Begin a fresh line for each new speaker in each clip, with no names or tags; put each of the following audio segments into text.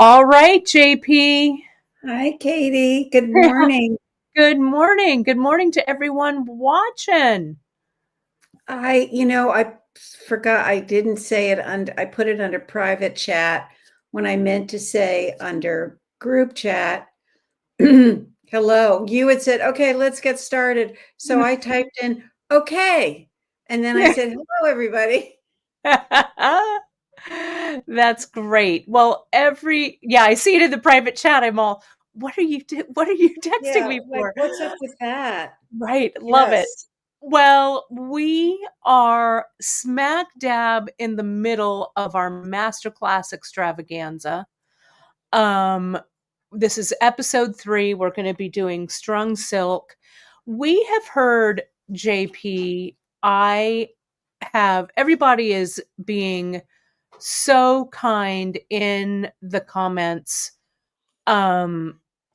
All right, JP.
Hi, Katie. Good morning.
Good morning. Good morning to everyone watching.
I forgot I didn't say it under, I put it under private chat when I meant to say under group chat. Hello. You had said, okay, let's get started. So I typed in, okay. And then I said, hello, everybody.
That's great. Well, I see it in the private chat. I'm all, what are you texting
Yeah,
me
like,
for?
what's up with that?
Right. Love it.
Yes.
Well, we are smack dab in the middle of our masterclass extravaganza. Um, this is episode 3. We're going to be doing strung silk. We have heard, JP, everybody is being so kind in the comments.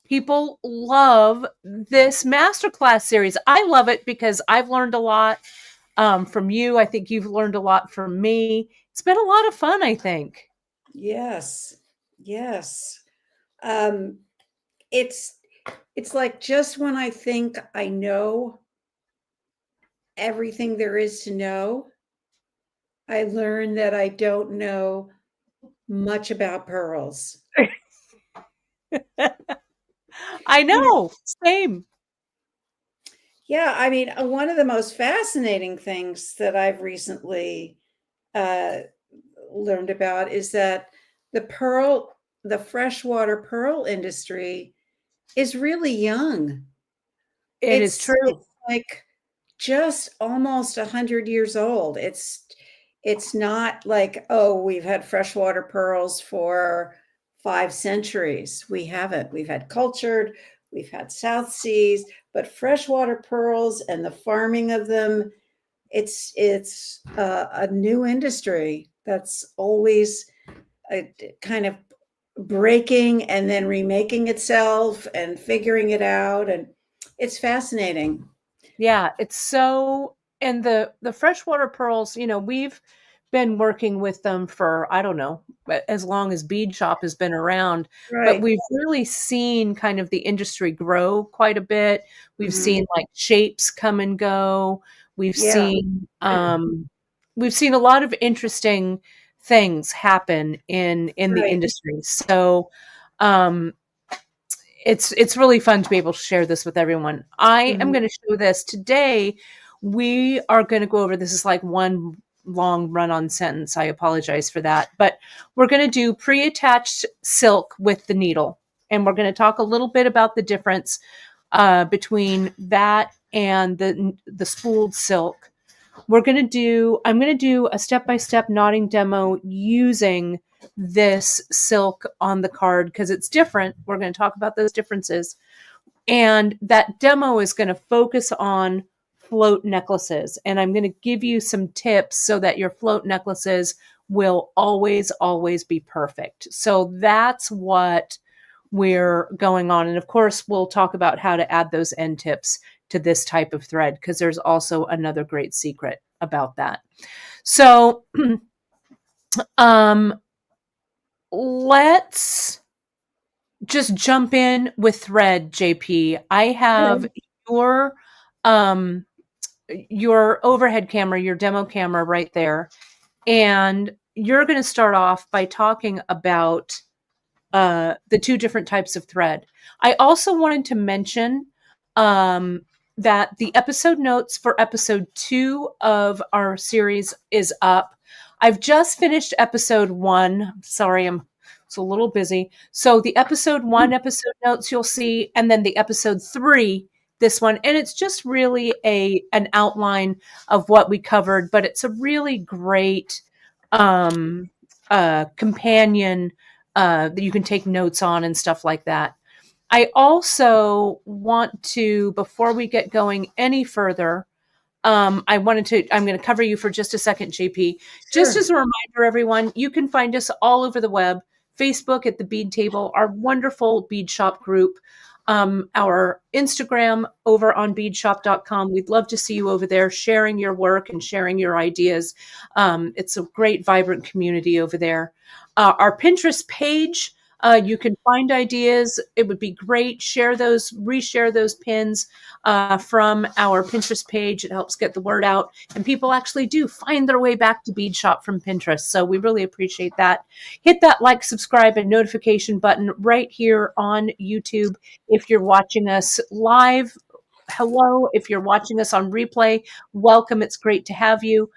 People love this masterclass series. I love it because I've learned a lot from you. I think you've learned a lot from me. It's been a lot of fun, I think.
Yes. Yes. Um, it's it's like just when I think I know everything there is to know, I learned that I don't know much about pearls.
I
You know,
know. Same.
yeah, I mean, one of the most fascinating things that I've recently uh, learned about is that the freshwater pearl industry is really young.
It is true.
It's like just almost 100 years old. It's not like, oh, we've had freshwater pearls for 5 centuries. We haven't. We've had cultured, we've had South Seas, but freshwater pearls and the farming of them, it's a new industry that's always kind of breaking and then remaking itself and figuring it out, and it's fascinating.
Yeah, it's so and the freshwater pearls, we've been working with them for I don't know, as long as Beadshop has been around, but
Right.
we've really seen kind of the industry grow quite a bit. We've
Mhm.
seen like shapes come and go. We've
Yeah.
seen we've seen a lot of interesting things happen in the
Right.
industry. So um it's really fun to be able to share this with everyone. I am
Mhm.
going to show this today. We are going to go over this is like one long run-on sentence. I apologize for that, but we're going to do pre-attached silk with the needle, and we're going to talk a little bit about the difference between that and the spooled silk. I'm going to do a step-by-step knotting demo using this silk on the card because it's different. We're going to talk about those differences. And that demo is going to focus on float necklaces. And I'm going to give you some tips so that your float necklaces will always, always be perfect. So that's what we're going on. And of course, we'll talk about how to add those end tips to this type of thread because there's also another great secret about that. So um, let's just jump in with thread, JP. I have
Okay.
your um your overhead camera, your demo camera right there. And you're going to start off by talking about the two different types of thread. I also wanted to mention um, that the episode notes for episode 2 of our series is up. I've just finished episode 1. Sorry, I'm it's a little busy. So the episode 1 episode notes you'll see, and then the episode 3 this one, and it's just really an outline of what we covered, but it's a really great companion that you can take notes on and stuff like that. I also want to, before we get going any further, I'm going to cover you for just a second, JP. Just
Sure.
as a reminder, everyone, you can find us all over the web, Facebook at the Bead Table, our wonderful Beadshop group, our Instagram over on beadshop.com. We'd love to see you over there sharing your work and sharing your ideas. It's a great, vibrant community over there. Our Pinterest page, You can find ideas. It would be great. Share those, reshare those pins from our Pinterest page. It helps get the word out. And people actually do find their way back to Beadshop from Pinterest. So we really appreciate that. Hit that like, subscribe, and notification button right here on YouTube. If you're watching us live, hello. If you're watching us on replay, welcome. It's great to have you.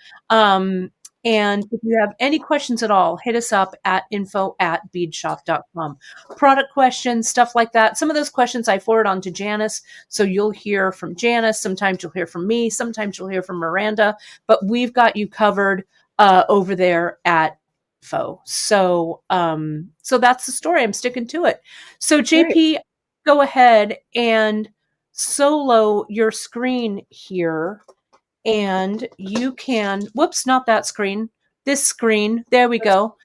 And if you have any questions at all, hit us up at info@beadshop.com. Product questions, stuff like that. Some of those questions I forward on to Janice. So you'll hear from Janice. Sometimes you'll hear from me. Sometimes you'll hear from Miranda. But we've got you covered over there at info. So that's the story. I'm sticking to it. So JP, go ahead and solo your screen here. And you can, whoops, not that screen, this screen. There we go.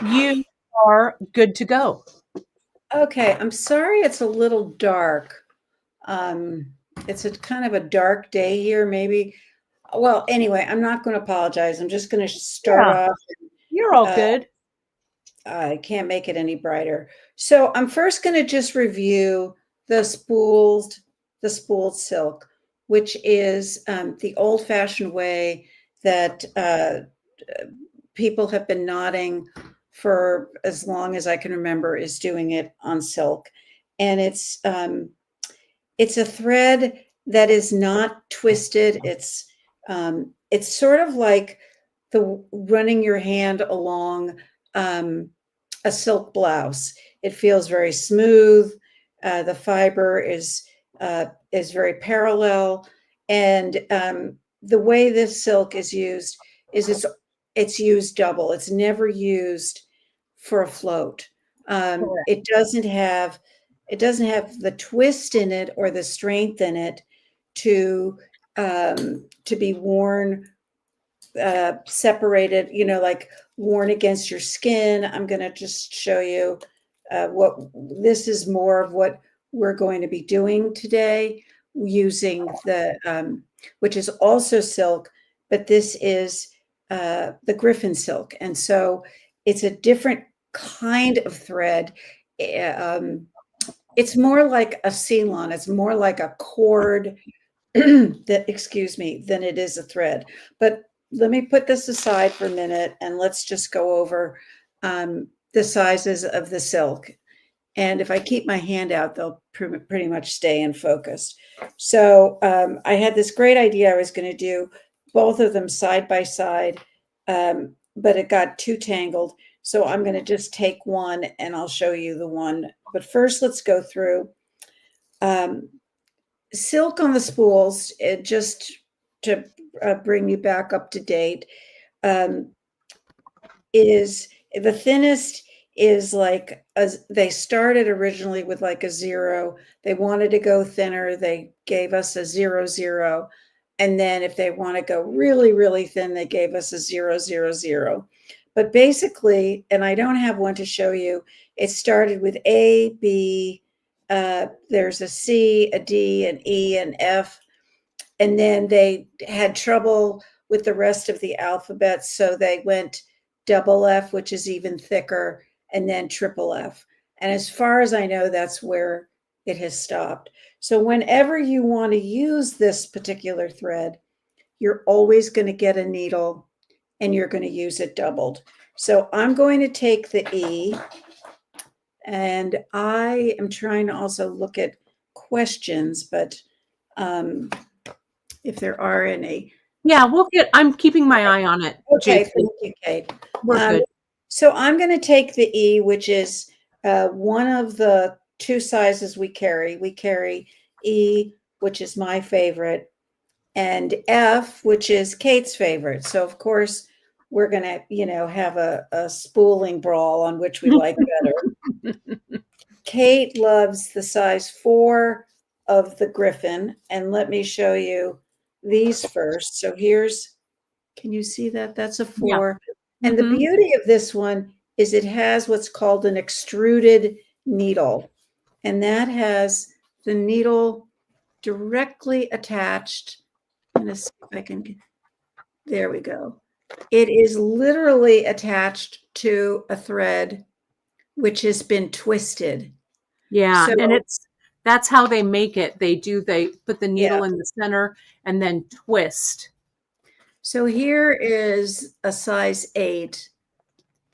You are good to go.
Okay, I'm sorry it's a little dark. It's a kind of a dark day here, maybe. Well, anyway, I'm not going to apologize. I'm just going to start off.
You're all good.
I can't make it any brighter. So I'm first going to just review the spooled silk, which is the old-fashioned way that people have been knotting for as long as I can remember, is doing it on silk. And it's a thread that is not twisted. It's sort of like the running your hand along a silk blouse. It feels very smooth. The fiber is very parallel, and the way this silk is used is it's used double. It's never used for a float. It doesn't have the twist in it or the strength in it to be worn separated, like worn against your skin. I'm going to just show you what this is more of what we're going to be doing today, using the which is also silk, but this is the Griffin silk, and so it's a different kind of thread. It's more like a ceylon. It's more like a cord than it is a thread. But let me put this aside for a minute and let's just go over the sizes of the silk. And if I keep my hand out, they'll pretty much stay in focus. So I had this great idea. I was going to do both of them side by side, but it got too tangled. So I'm going to just take one and I'll show you the one. But first, let's go through silk on the spools, just to bring you back up to date, is the thinnest is like they started originally with like a 0. They wanted to go thinner. They gave us a 0, 0. And then if they want to go really, really thin, they gave us a 0, 0, 0. But basically, and I don't have one to show you, it started with A, B, there's a C, a D, an E, an F. And then they had trouble with the rest of the alphabet. So they went double F, which is even thicker, and then triple F. And as far as I know, that's where it has stopped. So whenever you want to use this particular thread, you're always going to get a needle and you're going to use it doubled. So I'm going to take the E, and I am trying to also look at questions, but if there are any.
Yeah, I'm keeping my eye on it.
Okay,
JP.
thank you, Kate.
We're good.
So I'm going to take the E, which is one of the 2 sizes we carry. We carry E, which is my favorite, and F, which is Kate's favorite. So of course, we're going to, have a spooling brawl on which we like better. Kate loves the size 4 of the Griffin. And let me show you these first. So can you see that? That's a 4. Yeah. And the beauty of this one is it has what's called an extruded needle. And that has the needle directly attached. I'm going to see if I can, there we go. It is literally attached to a thread which has been twisted.
Yeah, and
So,
that's how they make it. They put the
yeah.
needle in the center and then twist.
So here is a size 8.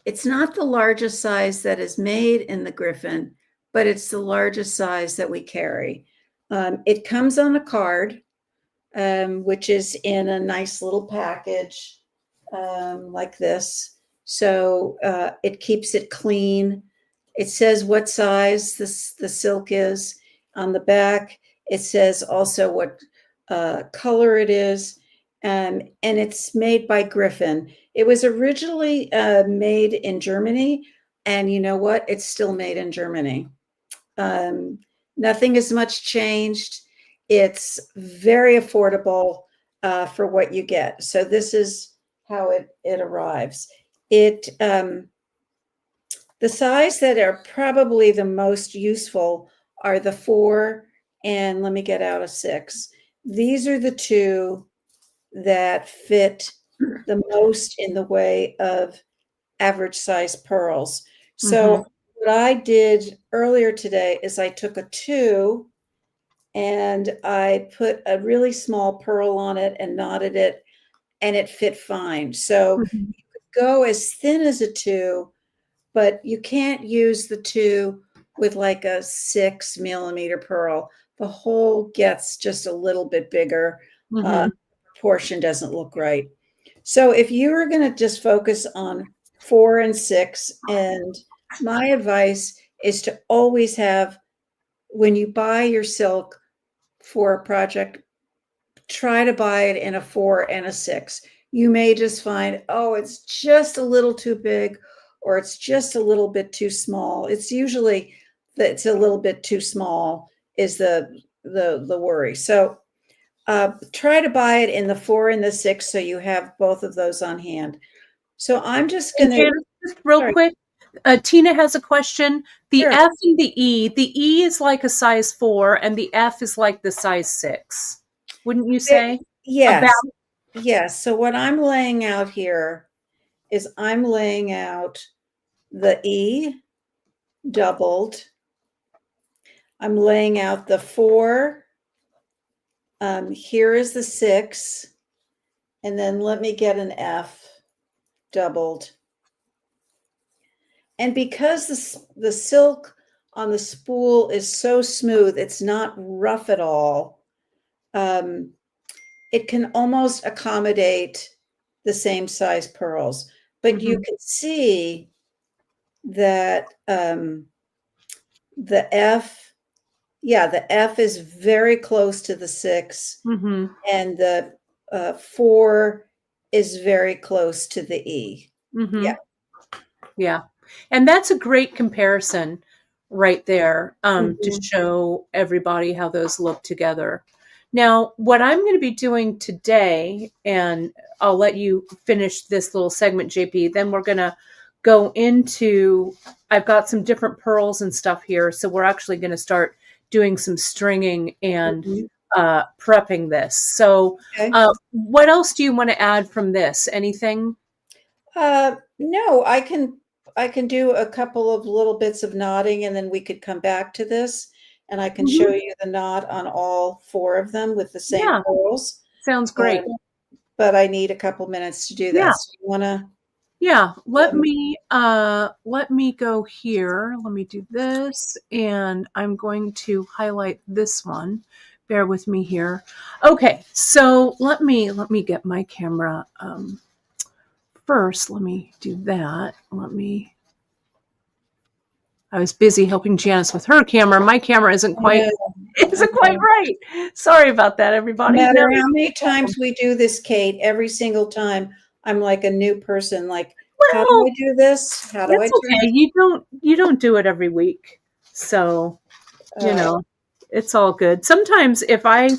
It's not the largest size that is made in the Griffin, but it's the largest size that we carry. It comes on a card, which is in a nice little package like this. So it keeps it clean. It says what size the silk is on the back. It says also what color it is. And it's made by Griffin. It was originally made in Germany. And you know what? It's still made in Germany. Um, Nothing has much changed. It's very affordable for what you get. So this is how it arrives. It The size that are probably the most useful are the 4 and let me get out a 6. These are the two that fit the most in the way of average size pearls. So
Mhm.
what I did earlier today is I took a 2 and I put a really small pearl on it and knotted it, and it fit fine. So
Mhm.
you could go as thin as a 2, but you can't use the 2 with like a 6 millimeter pearl. The hole gets just a little bit bigger.
Mhm.
Proportion doesn't look right. So if you were going to just focus on 4 and 6, and my advice is to always have, when you buy your silk for a project, try to buy it in a 4 and a 6. You may just find, oh, it's just a little too big or it's just a little bit too small. It's usually that it's a little bit too small is the worry. So try to buy it in the 4 and the 6 so you have both of those on hand. So I'm just
And
going to,
Janice, just real
sorry,
quick, Tina has a question. The
sure.
F and the E is like a size 4, and the F is like the size 6. Wouldn't you say? About.
Yes, yes. So what I'm laying out here is I'm laying out the E doubled. I'm laying out the 4. Here is the 6. And then let me get an F doubled. And because the silk on the spool is so smooth, it's not rough at all. It can almost accommodate the same size pearls. But you
Mhm.
can see that the F, yeah, the F is very close to the 6,
Mhm.
and the 4 is very close to the E. Yeah.
Mhm. Yeah. And that's a great comparison right there, to
Mhm.
show everybody how those look together. Now, what I'm going to be doing today, and I'll let you finish this little segment, JP, then we're going to go into, I've got some different pearls and stuff here. So we're actually going to start doing some stringing and
Mhm.
prepping this. So,
Okay.
what else do you want to add from this? Anything?
No, I can do a couple of little bits of knotting, and then we could come back to this, and I can show
Mhm.
you the knot on all 4 of them with the same
Yeah,
pearls.
sounds
Uh,
great.
but I need a couple minutes to do
Yeah.
that. So you wanna,
Yeah,
um,
let me go here. Let me do this, and I'm going to highlight this one. Bear with me here. Okay, so let me get my camera first. Let me do that. I was busy helping Janice with her camera. My camera isn't
I
quite
know, I
isn't quite
know.
right. Sorry about that,
No
everybody. No,
matter how many times we do this, Kate, every single time I'm like a new person, like, "How do
well,
I do this? How do I
it's
turn
okay.
this?"
You don't do it every week. So, you
Uh,
know, it's all good. Sometimes if I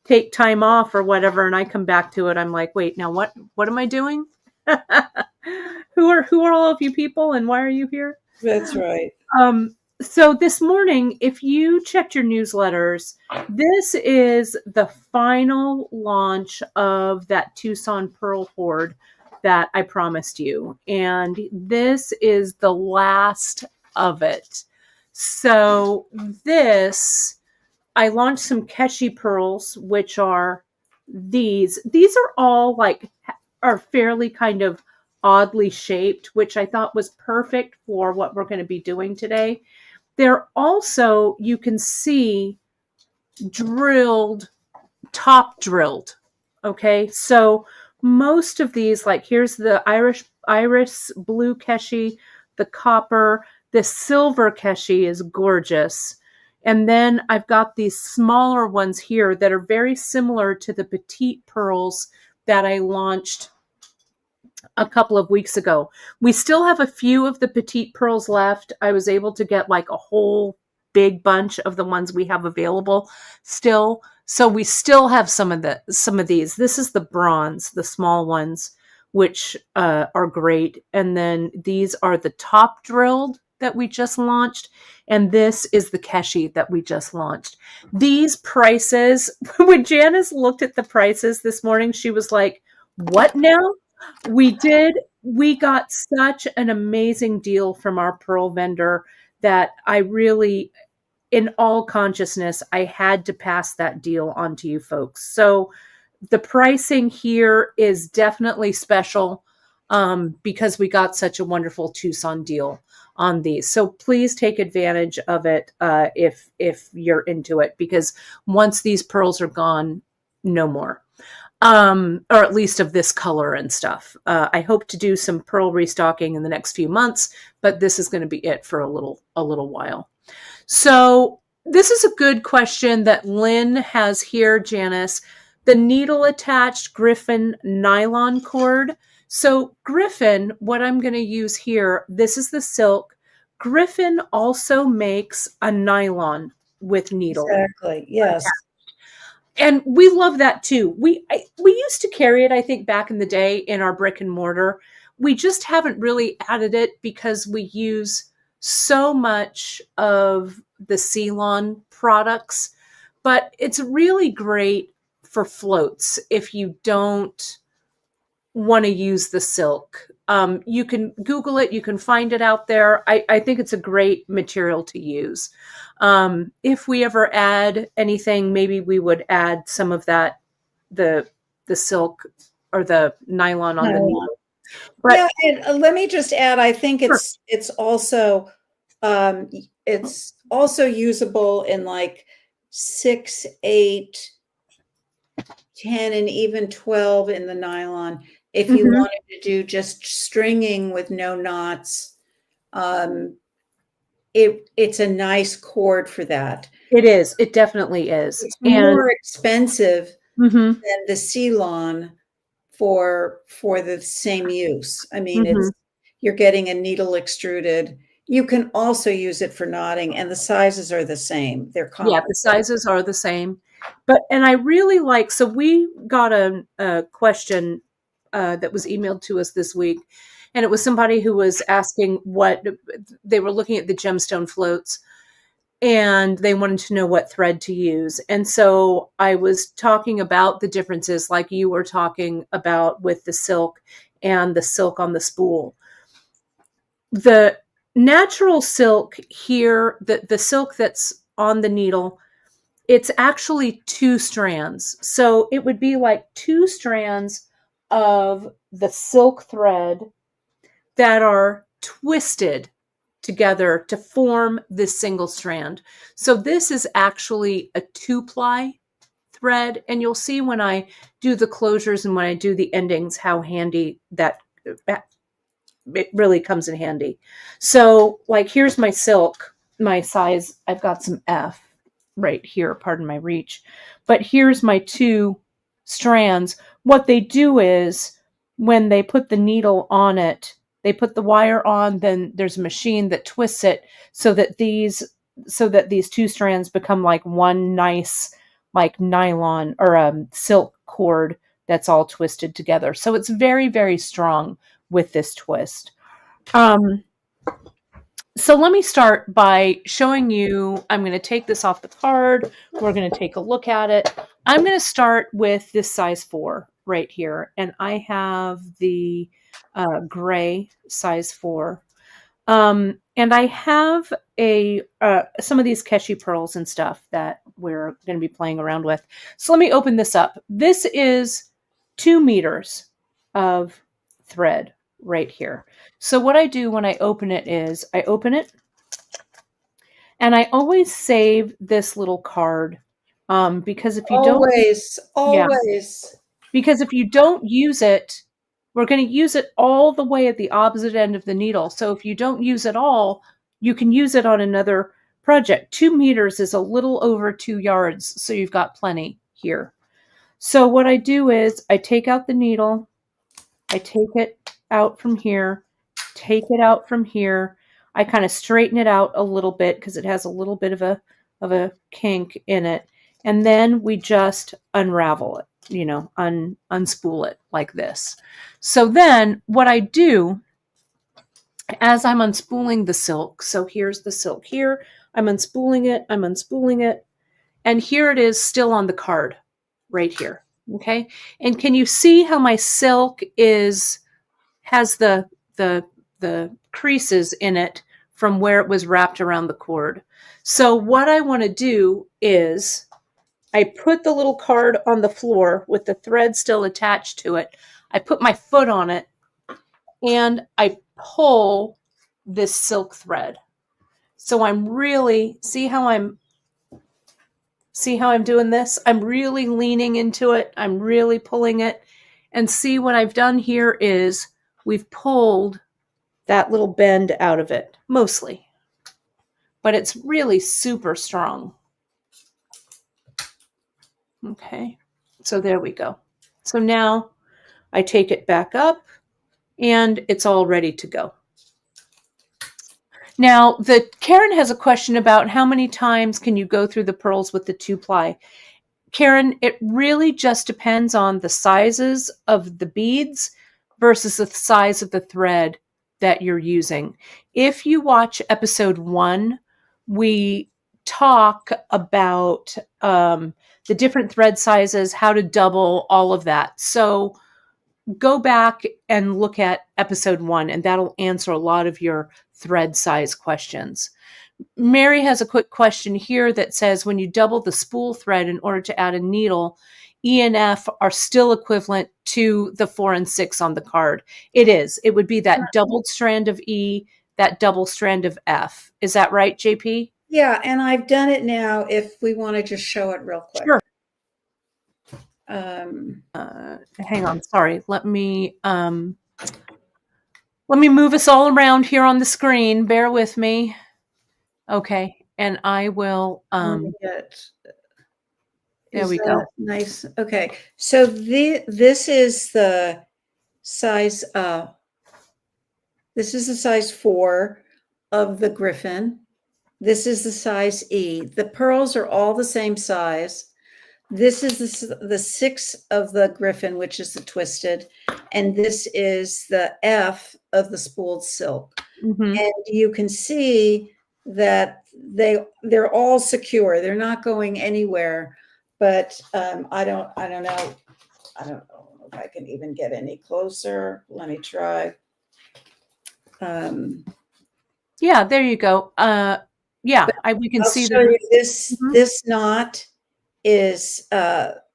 take time off or whatever and I come back to it, I'm like, wait, now what am I doing? Who are all of you people and why are you here?
that's right.
So this morning, if you checked your newsletters, this is the final launch of that Tucson Pearl Hoard that I promised you. And this is the last of it. So this, I launched some Keshi pearls, which are these. These are all like, are fairly kind of oddly shaped, which I thought was perfect for what we're going to be doing today. They're also, you can see, drilled, top drilled. Okay, so most of these, like here's the iris blue Keshi, the copper, the silver Keshi is gorgeous. And then I've got these smaller ones here that are very similar to the petite pearls that I launched a couple of weeks ago. We still have a few of the petite pearls left. I was able to get like a whole big bunch of the ones we have available still. So we still have some of these. This is the bronze, the small ones, which are great. And then these are the top drilled that we just launched. And this is the Keshi that we just launched. These prices, when Janice looked at the prices this morning, she was like, what now? We got such an amazing deal from our pearl vendor that I really, in all consciousness, I had to pass that deal on to you folks. So the pricing here is definitely special because we got such a wonderful Tucson deal on these. So please take advantage of it if you're into it, because once these pearls are gone, no more. Or at least of this color and stuff. I hope to do some pearl restocking in the next few months, but this is going to be it for a little while. So this is a good question that Lynn has here, Janice. The needle attached Griffin nylon cord. So Griffin, what I'm going to use here, this is the silk. Griffin also makes a nylon with needle.
Exactly. Yes.
And we love that too. We used to carry it, I think, back in the day in our brick and mortar. We just haven't really added it because we use so much of the Ceylon products. But it's really great for floats if you don't want to use the silk. You can Google it. You can find it out there. I think it's a great material to use. If we ever add anything, maybe we would add some of that, the silk or the nylon on the needle.
But yeah, and let me just add, I think it's also usable in like 6, 8, 10, and even 12 in the nylon. If you wanted to do just stringing with no knots, it's a nice cord for that.
It is. It definitely is.
It's more expensive than the Ceylon for the same use. I mean, you're getting a needle extruded. You can also use it for knotting, and the sizes are the same. They're comparable.
Yeah, the sizes are the same. And I really like, so we got a question that was emailed to us this week, and it was somebody who was asking what, they were looking at the gemstone floats, and they wanted to know what thread to use. And so I was talking about the differences like you were talking about with the silk and the silk on the spool. The natural silk here, the silk that's on the needle, it's actually 2 strands. So it would be like 2 strands of the silk thread that are twisted together to form this single strand. So this is actually a 2-ply thread. And you'll see when I do the closures and when I do the endings, how handy that it really comes in handy. So like, here's my silk, my size. I've got some F right here, pardon my reach, but here's my 2 strands. What they do is when they put the needle on it, they put the wire on, then there's a machine that twists it so that these 2 strands become like one nice like nylon or silk cord that's all twisted together. So it's very, very strong with this twist. So let me start by showing you, I'm going to take this off the card. We're going to take a look at it. I'm going to start with this size 4 right here. And I have the gray size 4. And I have some of these Keshi pearls and stuff that we're going to be playing around with. So let me open this up. This is 2 meters of thread right here. So what I do when I open it is I open it, and I always save this little card, because if you don't,
Always,
yeah,
always.
because if you don't use it, we're going to use it all the way at the opposite end of the needle. So if you don't use it all, you can use it on another project. 2 meters is a little over 2 yards, so you've got plenty here. So what I do is I take out the needle, I take it out from here, take it out from here. I kind of straighten it out a little bit because it has a little bit of a kink in it. And then we just unravel it, unspool it like this. So then what I do as I'm unspooling the silk, so here's the silk here, I'm unspooling it, and here it is still on the card right here. Okay. And can you see how my silk has the creases in it from where it was wrapped around the cord? So what I want to do is I put the little card on the floor with the thread still attached to it. I put my foot on it and I pull this silk thread. So I'm really, see how I'm doing this? I'm really leaning into it. I'm really pulling it. And see what I've done here is we've pulled that little bend out of it, mostly. But it's really super strong. Okay, so there we go. So now I take it back up and it's all ready to go. Now, Karen has a question about how many times can you go through the pearls with the 2-ply. Karen, it really just depends on the sizes of the beads versus the size of the thread that you're using. If you watch episode 1, we talk about the different thread sizes, how to double, all of that. So go back and look at episode 1, and that'll answer a lot of your thread size questions. Mary has a quick question here that says, when you double the spool thread in order to add a needle, E and F are still equivalent to the 4 and 6 on the card. It is. It would be that doubled strand of E, that double strand of F. Is that right, JP?
Yeah, and I've done it now if we want to just show it real quick.
Sure.
Um,
Hang on. Sorry. Let me move us all around here on the screen. Bear with me. Okay. And I will, there we go.
Nice. Okay. So this is the size, this is the size 4 of the Griffin. This is the size E. The pearls are all the same size. This is the 6 of the Griffin, which is the twisted, and this is the F of the spooled silk.
Mm-hmm.
And you can see that they're all secure. They're not going anywhere. But I don't know. I don't know if I can even get any closer. Let me try.
Yeah, there you go. Yeah, we can see
that this this knot is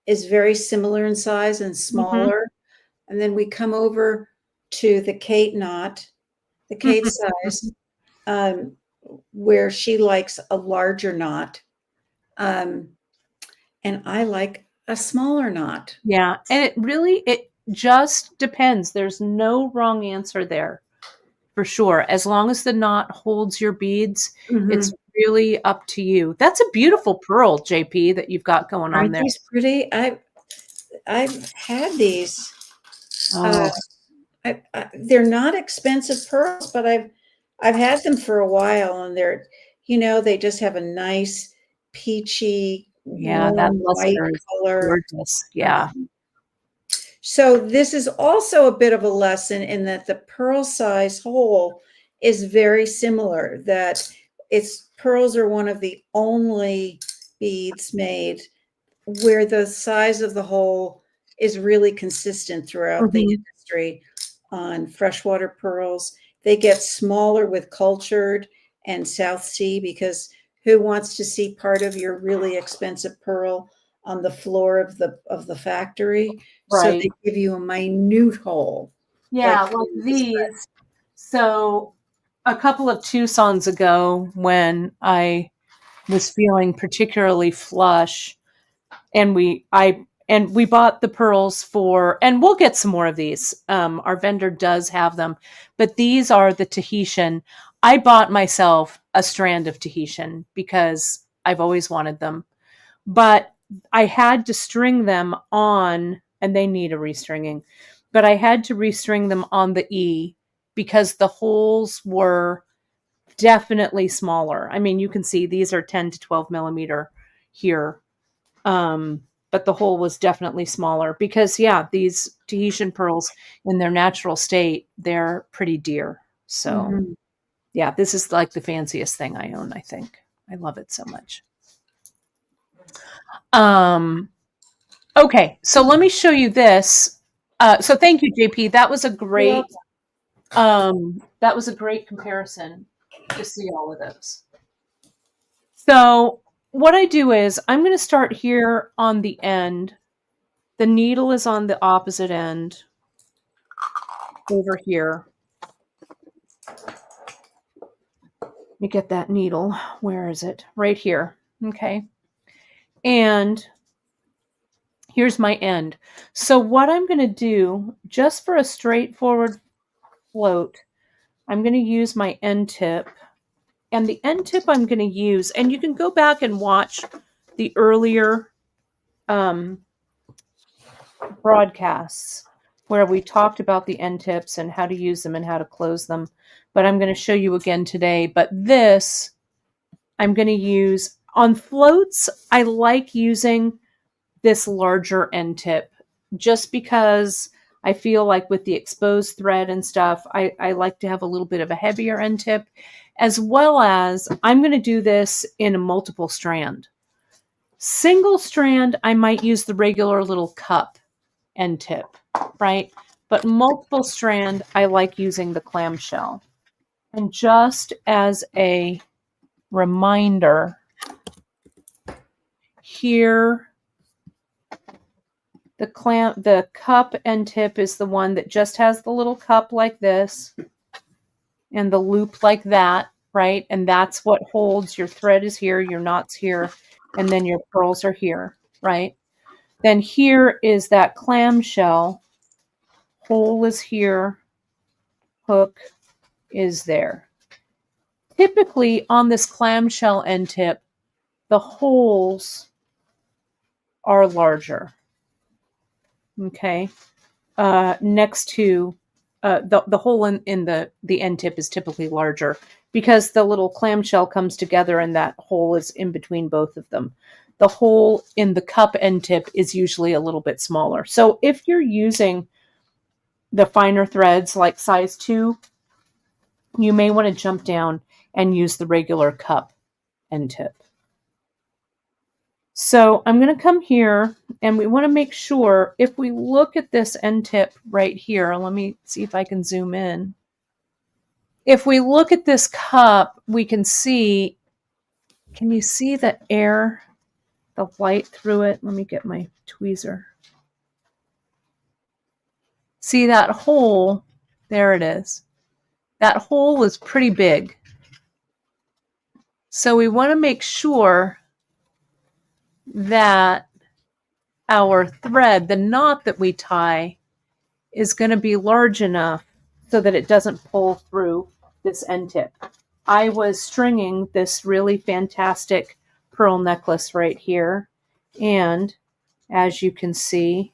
very similar in size and smaller. Mm-hmm. And then we come over to the Kate knot, the Kate size, where she likes a larger knot. And I like a smaller knot.
Yeah, and it just depends. There's no wrong answer there, for sure. As long as the knot holds your beads, it's really up to you. That's a beautiful pearl, JP, that you've got going on there.
Aren't these pretty? I've had these. Oh. They're not expensive pearls, but I've had them for a while, and they're, they just have a nice peachy,
that
white color.
Gorgeous. Yeah.
So this is also a bit of a lesson in that the pearl size hole is very similar, that pearls are one of the only beads made where the size of the hole is really consistent throughout the industry on freshwater pearls. they get smaller with cultured and South Sea, because who wants to see part of your really expensive pearl on the floor of the factory? So
Right.
they give you a minute hole.
Yeah,
Like
like these. So a couple of Tucsons ago, when I was feeling particularly flush, and we bought the pearls for, and we'll get some more of these. Our vendor does have them, but these are the Tahitian. I bought myself a strand of Tahitian because I've always wanted them, but I had to string them on, and they need a restringing, but I had to restring them on the E because the holes were definitely smaller. I mean, you can see these are 10 to 12 millimeter here. But the hole was definitely smaller because, yeah, these Tahitian pearls in their natural state, they're pretty dear. So,
Mhm.
yeah, this is like the fanciest thing I own, I think. I love it so much. Um, okay, so let me show you this. So thank you, JP. That was a great comparison to see all of those. So what I do is I'm going to start here on the end. The needle is on the opposite end over here. Let me get that needle. Where is it? Right here. Okay. And here's my end. So what I'm going to do, just for a straightforward float, I'm going to use my end tip. And the end tip I'm going to use, and you can go back and watch the earlier broadcasts where we talked about the end tips and how to use them and how to close them. But I'm going to show you again today. But this I'm going to use on floats. I like using this larger end tip just because I feel like with the exposed thread and stuff, I like to have a little bit of a heavier end tip, as well as I'm going to do this in a multiple strand. Single strand, I might use the regular little cup end tip, right? But multiple strand, I like using the clamshell. And just as a reminder, here the cup end tip is the one that just has the little cup like this and the loop like that, right? And that's what holds your thread is here, your knot's here, and then your pearls are here, right? Then here is that clamshell, hole is here, hook is there. Typically on this clamshell end tip, the holes are larger, okay? Next to the hole in the end tip is typically larger because the little clamshell comes together and that hole is in between both of them. The hole in the cup end tip is usually a little bit smaller. So if you're using the finer threads like size 2, you may want to jump down and use the regular cup end tip. So I'm going to come here and we want to make sure if we look at this end tip right here, let me see if I can zoom in. If we look at this cup, we can see, can you see the air, the light through it? Let me get my tweezer. See that hole? There it is. That hole is pretty big. So we want to make sure that our thread, the knot that we tie, is going to be large enough so that it doesn't pull through this end tip. I was stringing this really fantastic pearl necklace right here, and as you can see,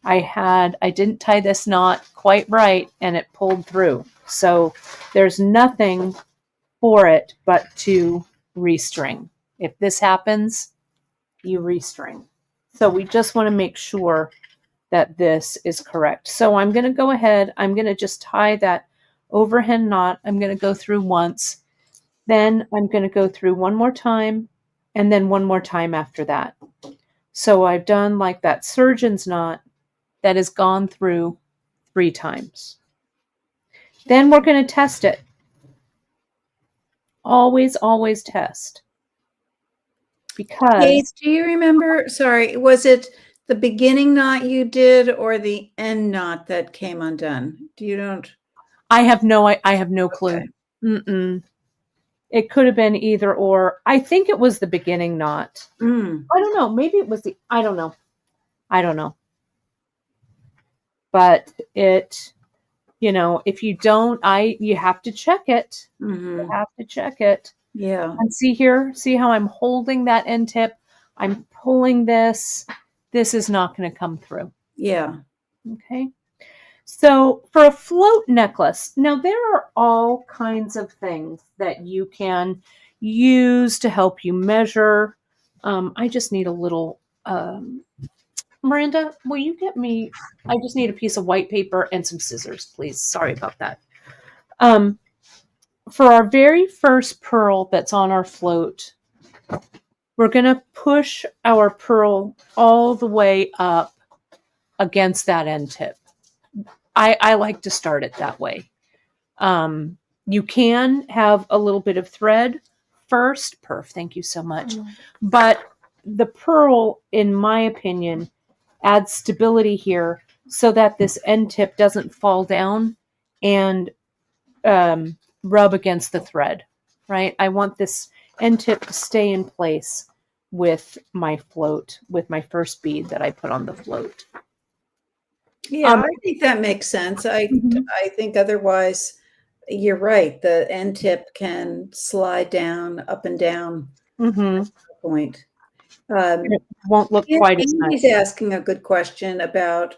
I didn't tie this knot quite right and it pulled through. So there's nothing for it but to restring. If this happens, you restring. So we just want to make sure that this is correct. So I'm going to go ahead, I'm going to just tie that overhand knot. I'm going to go through once, then I'm going to go through one more time, and then one more time after that. So I've done like that surgeon's knot that has gone through 3 times. Then we're going to test it. Always, always test. Because
Kate, do you remember, sorry, was it the beginning knot you did or the end knot that came undone? You don't?
I have no clue.
Okay.
Mm-mm. It could have been either or. I think it was the beginning knot.
Mm.
I don't know. Maybe it was I don't know. But it, if you don't, you have to check it.
Mm-hmm.
You have to check it.
Yeah.
And see here, see how I'm holding that end tip? I'm pulling this. This is not going to come through.
Yeah.
Okay. So for a float necklace, now there are all kinds of things that you can use to help you measure. I just need a little, Miranda, will you get me, I just need a piece of white paper and some scissors, please. Sorry about that. For our very first pearl that's on our float, we're going to push our pearl all the way up against that end tip. I like to start it that way. You can have a little bit of thread first. Perf, thank you so much. But the pearl, in my opinion, adds stability here so that this end tip doesn't fall down and rub against the thread, right? I want this end tip to stay in place with my float, with my first bead that I put on the float.
Yeah, I think that makes sense. I think otherwise, you're right. The end tip can slide down, up and down.
Mm-hmm.
Point.
It won't look quite as nice.
He's asking a good question about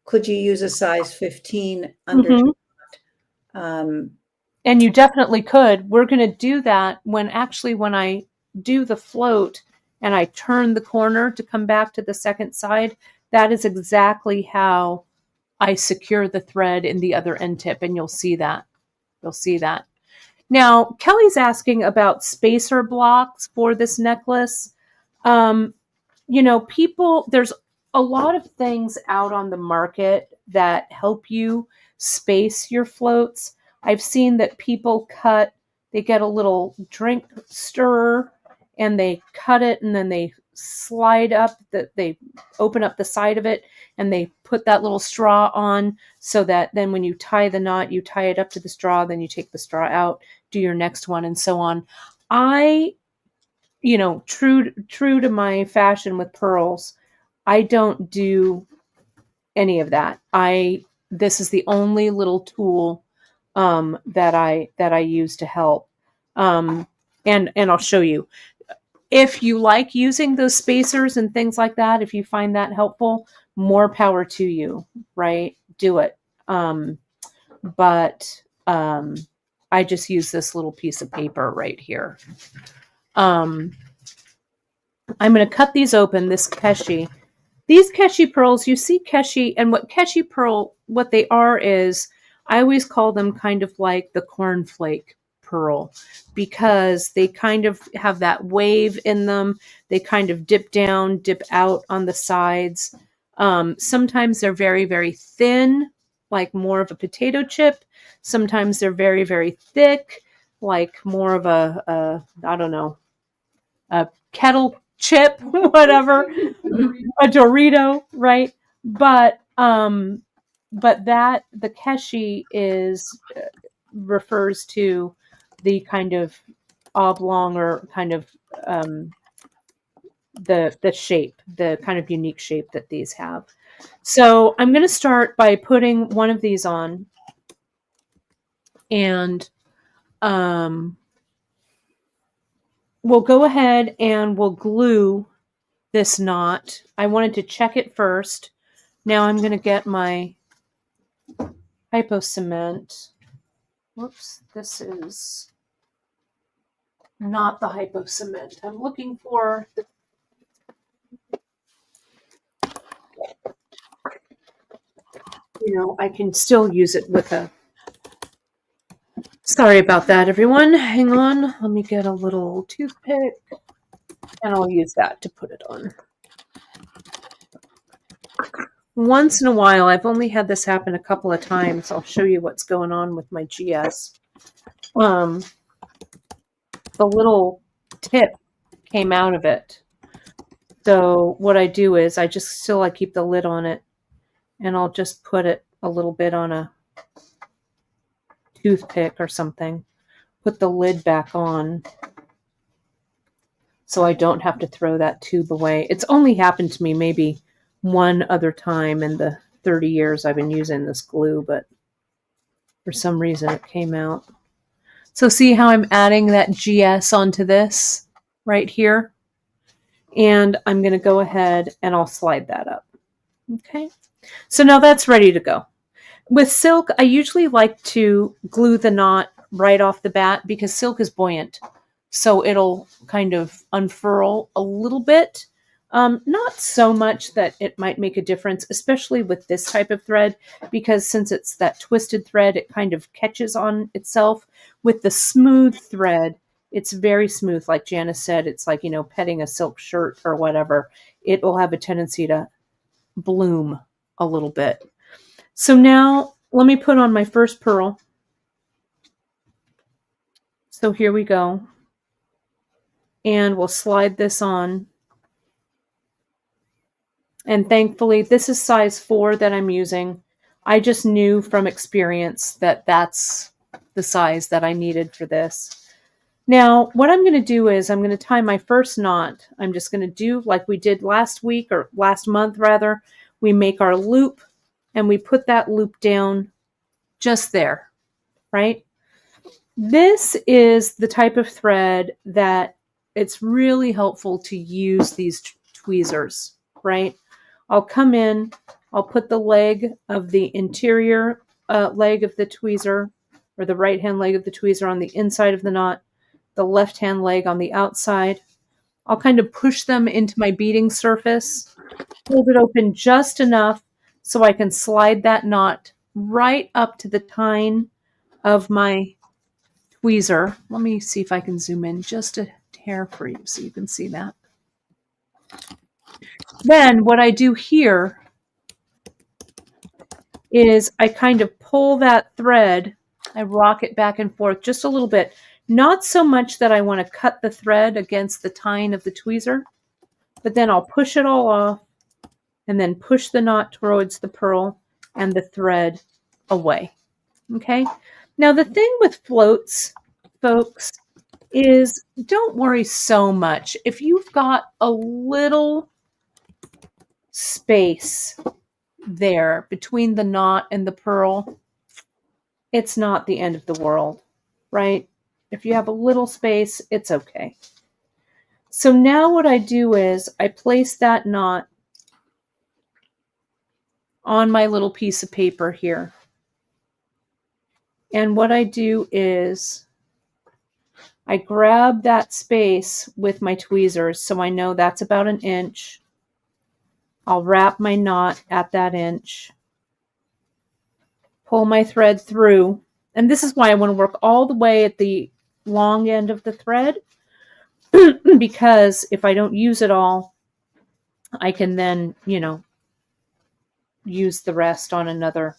could you use a size 15 under?
And you definitely could. We're going to do that when I do the float and I turn the corner to come back to the second side. That is exactly how I secure the thread in the other end tip, and you'll see that. Now, Kelly's asking about spacer blocks for this necklace. There's a lot of things out on the market that help you space your floats. I've seen that people they get a little drink stirrer and they cut it and then they slide up they open up the side of it and they put that little straw on so that then when you tie the knot, you tie it up to the straw, then you take the straw out, do your next one, and so on. True to my fashion with pearls, I don't do any of that. This is the only little tool that I use to help. And I'll show you. If you like using those spacers and things like that, if you find that helpful, more power to you, right? Do it. But I just use this little piece of paper right here. I'm going to cut these open, this keshi. These keshi pearls, you see keshi, and what keshi pearl, what they are is, I always call them kind of like the cornflake pearl because they kind of have that wave in them. They kind of dip down, dip out on the sides. Sometimes they're very, very thin, like more of a potato chip. Sometimes they're very, very thick, like more of a kettle chip, whatever, a Dorito, right? But that the keshi refers to the kind of oblong or kind of the shape, the kind of unique shape that these have. So I'm going to start by putting one of these on, and we'll go ahead and we'll glue this knot. I wanted to check it first. Now I'm going to get my hypo cement. Whoops, this is not the hypo cement. I'm looking for the I can still use it with a. Sorry about that, everyone. Hang on. Let me get a little toothpick and I'll use that to put it on. once in a while, I've only had this happen a couple of times. I'll show you what's going on with my GS. The little tip came out of it. So what I do is I keep the lid on it, and I'll just put it a little bit on a toothpick or something. Put the lid back on so I don't have to throw that tube away. It's only happened to me maybe one other time in the 30 years I've been using this glue, but for some reason it came out. So see how I'm adding that GS onto this right here? And I'm going to go ahead and I'll slide that up. Okay. So now that's ready to go. With silk, I usually like to glue the knot right off the bat because silk is buoyant. So it'll kind of unfurl a little bit. Not so much that it might make a difference, especially with this type of thread, because since it's that twisted thread, it kind of catches on itself. With the smooth thread, it's very smooth. Like Janice said, it's like, you know, petting a silk shirt or whatever. It will have a tendency to bloom a little bit. So now let me put on my first pearl. So here we go. And we'll slide this on. And thankfully, this is size 4 that I'm using. I just knew from experience that that's the size that I needed for this. Now, what I'm going to do is I'm going to tie my first knot. I'm just going to do like we did last week, or last month rather. We make our loop and we put that loop down just there, right? This is the type of thread that it's really helpful to use these tweezers, right? I'll come in, I'll put the leg of the interior leg of the tweezer, or the right hand leg of the tweezer, on the inside of the knot, the left hand leg on the outside. I'll kind of push them into my beading surface, hold it open just enough so I can slide that knot right up to the tine of my tweezer. Let me see if I can zoom in just a hair for you so you can see that. Then what I do here is I kind of pull that thread, I rock it back and forth just a little bit. Not so much that I want to cut the thread against the tine of the tweezer, but then I'll push it all off and then push the knot towards the pearl and the thread away. Okay? Now the thing with floats, folks, is don't worry so much. If you've got a little space there between the knot and the pearl, it's not the end of the world, right? If you have a little space, it's okay. So now what I do is I place that knot on my little piece of paper here. And what I do is I grab that space with my tweezers so I know that's about an inch. I'll wrap my knot at that inch, pull my thread through, and this is why I want to work all the way at the long end of the thread, because if I don't use it all, I can then, you know, use the rest on another,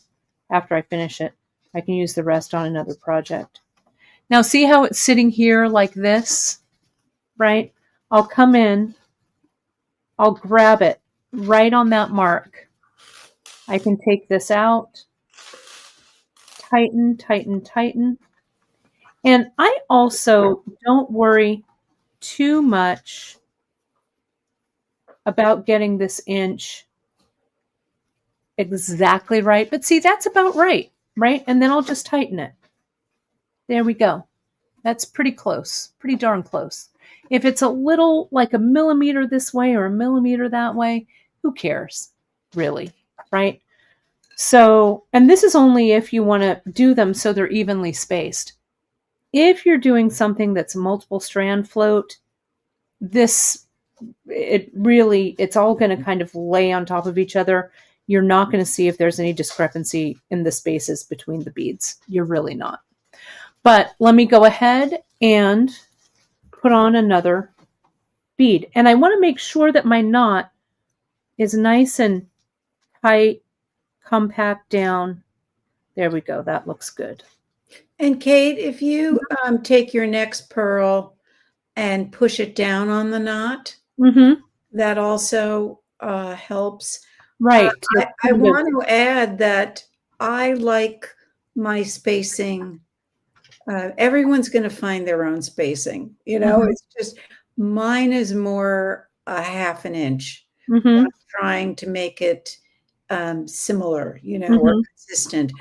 after I finish it, I can use the rest on another project. Now see how it's sitting here like this, right? I'll come in, I'll grab it right on that mark. I can take this out, tighten, tighten, tighten. And I also don't worry too much about getting this inch exactly right. But see, that's about right, right? And then I'll just tighten it. There we go. That's pretty close, pretty darn close. If it's a little, like a millimeter this way or a millimeter that way, who cares, really, right? So, and this is only if you want to do them so they're evenly spaced. If you're doing something that's a multiple strand float, it's all going to kind of lay on top of each other. You're not going to see if there's any discrepancy in the spaces between the beads. You're really not. But let me go ahead and put on another bead. And I want to make sure that my knot is nice and tight, compact down. There we go. That looks good.
And Kate, if you take your next pearl and push it down on the knot,
Mm-hmm.
that also helps.
Right.
I want to add that I like my spacing. Everyone's going to find their own spacing. It's just mine is more a half an inch.
Mm-hmm.
I'm trying to make it similar, or
Mm-hmm.
consistent.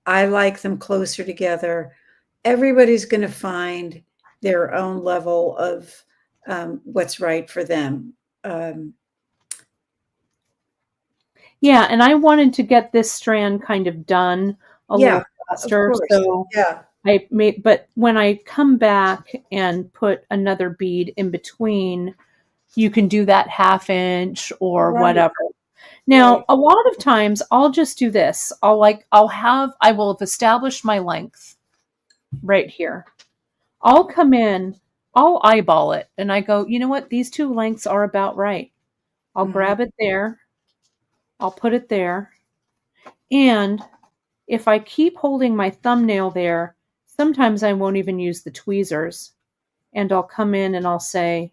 I like them closer together. Everybody's going to find their own level of what's right for them.
Yeah, and I wanted to get this strand kind of done a
Yeah,
little
of
faster.
course.
So
Yeah.
but when I come back and put another bead in between, you can do that half inch or
Right.
whatever.
Right.
Now, a lot of times I'll just do this. I will have established my length right here. I'll come in, I'll eyeball it, and I go, you know what? These two lengths are about right. I'll grab it there. I'll put it there. And if I keep holding my thumbnail there, sometimes I won't even use the tweezers. And I'll come in and I'll say,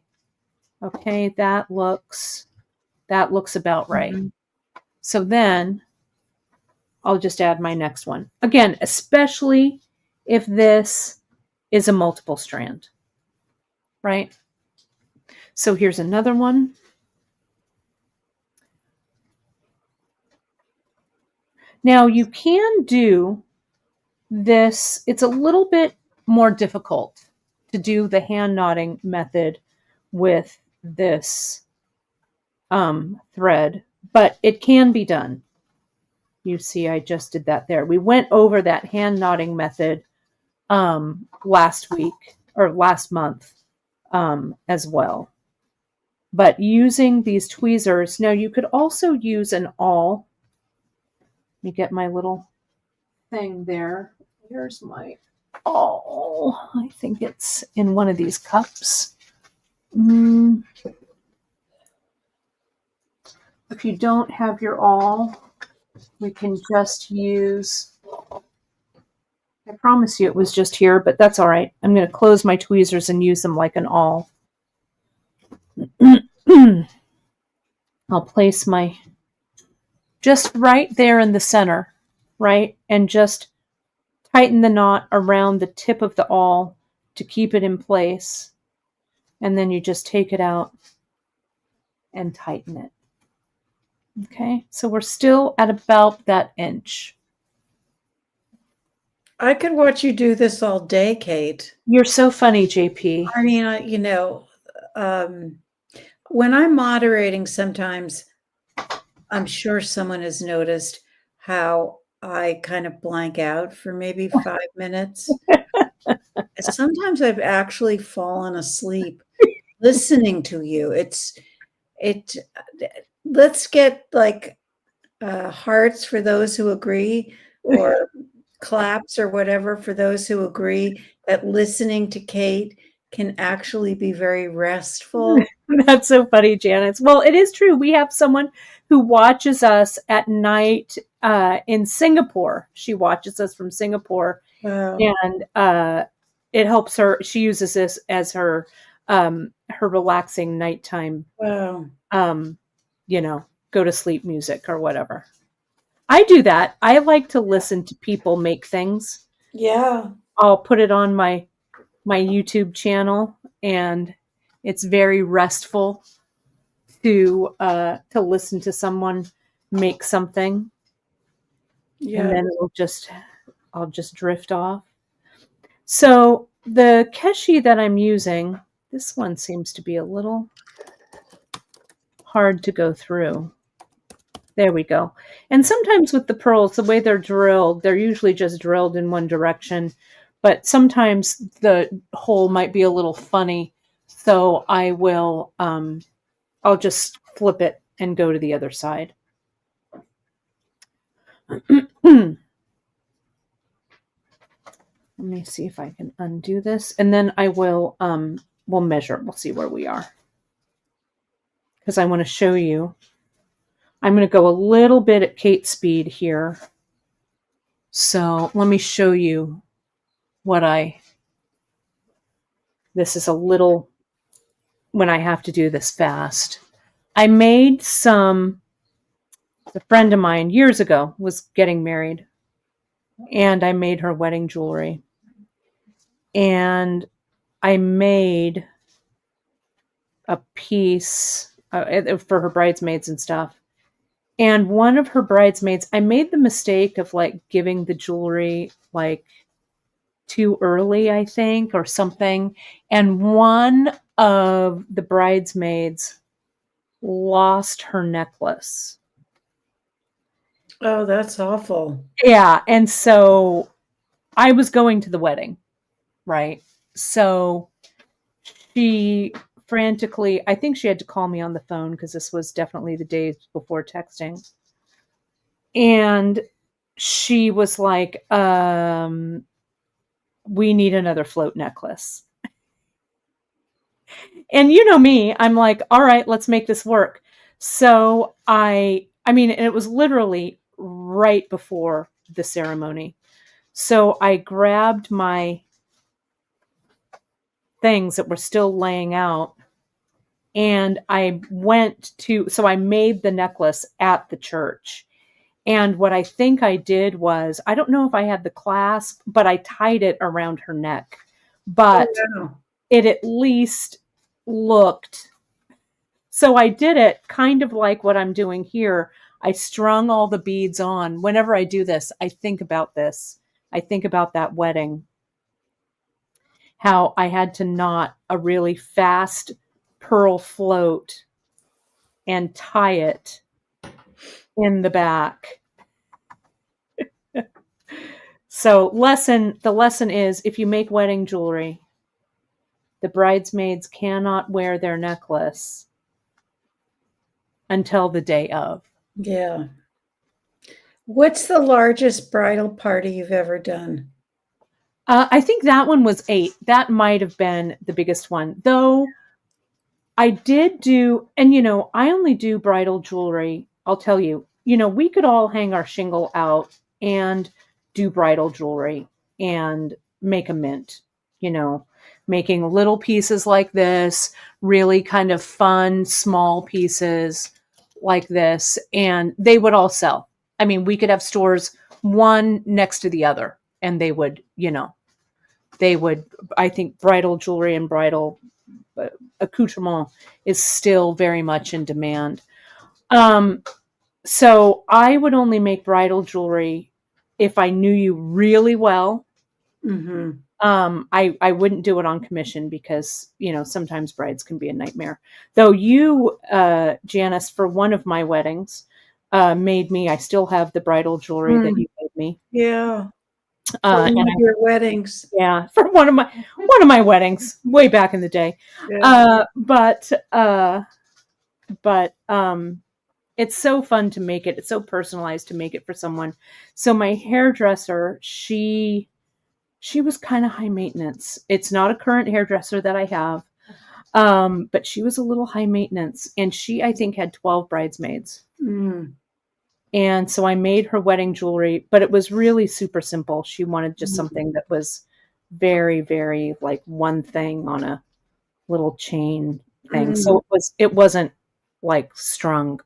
okay, that looks about right.
Mhm.
So then I'll just add my next one. Again, especially if this is a multiple strand, right? So here's another one. Now you can do this. It's a little bit more difficult to do the hand knotting method with this thread, but it can be done. You see, I just did that there. We went over that hand knotting method last week or last month as well. But using these tweezers, now you could also use an awl. Let me get my little thing there. Here's my awl. I think it's in one of these cups. If you don't have your awl, we can just use, I promise you it was just here, but that's all right. I'm going to close my tweezers and use them like an awl. I'll place my, just right there in the center, right? And just tighten the knot around the tip of the awl to keep it in place. And then you just take it out and tighten it. Okay, so we're still at about that inch.
I could watch you do this all day, Kate.
You're so funny, JP.
I mean, when I'm moderating, sometimes I'm sure someone has noticed how I kind of blank out for maybe 5 minutes. Sometimes I've actually fallen asleep listening to you. Let's get like hearts for those who agree, or claps or whatever for those who agree that listening to Kate can actually be very restful.
That's so funny, Janice. Well, it is true. We have someone who watches us at night in Singapore. She watches us from Singapore,
Wow.
and it helps her. She uses this as her relaxing nighttime.
Wow.
Go to sleep music or whatever. I do that. I like to listen to people make things.
Yeah.
I'll put it on my YouTube channel, and it's very restful to listen to someone make something. Yeah. And then I'll just drift off. So the keshi that I'm using, this one seems to be a little hard to go through. There we go. And sometimes with the pearls, the way they're drilled, they're usually just drilled in one direction, but sometimes the hole might be a little funny. So I'll just flip it and go to the other side. Let me see if I can undo this, and then we'll measure. We'll see where we are, because I want to show you I'm going to go a little bit at Kate speed here. So let me show you this is a little, when I have to do this fast. I made a friend of mine years ago was getting married, and I made her wedding jewelry. And I made a piece for her bridesmaids and stuff. And one of her bridesmaids, I made the mistake of like giving the jewelry like too early, I think, or something. And one of the bridesmaids lost her necklace.
Oh, that's awful.
Yeah. And so I was going to the wedding, right? So she frantically, I think she had to call me on the phone because this was definitely the days before texting. And she was like, we need another float necklace. And you know me, I'm like, all right, let's make this work. So I mean, it was literally right before the ceremony. So I grabbed my things that were still laying out, and I made the necklace at the church. And what I think I did was, I don't know if I had the clasp, but I tied it around her neck. But it at least looked. So I did it kind of like what I'm doing here. I strung all the beads on. Whenever I do this, I think about this. I think about that wedding. How I had to knot a really fast pearl float and tie it in the back. So the lesson is, if you make wedding jewelry, the bridesmaids cannot wear their necklace until the day of.
Yeah. What's the largest bridal party you've ever done?
I think that one was 8. That might have been the biggest one. Though I did do, and I only do bridal jewelry. I'll tell you, we could all hang our shingle out and do bridal jewelry and make a mint, making little pieces like this, really kind of fun, small pieces like this, and they would all sell. I mean, we could have stores one next to the other, and they would, I think bridal jewelry and bridal accoutrement is still very much in demand. So I would only make bridal jewelry if I knew you really well.
Mm-hmm.
I wouldn't do it on commission because, sometimes brides can be a nightmare. Though you, Janice, for one of my weddings, made me, I still have the bridal jewelry that you made me.
Yeah. For one of your weddings.
Yeah, for one of my weddings way back in the day. Yeah. But it's so fun to make it. It's so personalized to make it for someone. So my hairdresser, she was kind of high maintenance. It's not a current hairdresser that I have. But she was a little high maintenance, and she, I think, had 12 bridesmaids.
Mm.
And so I made her wedding jewelry, but it was really super simple. She wanted just something that was very, very like one thing on a little chain thing. So it wasn't like strung,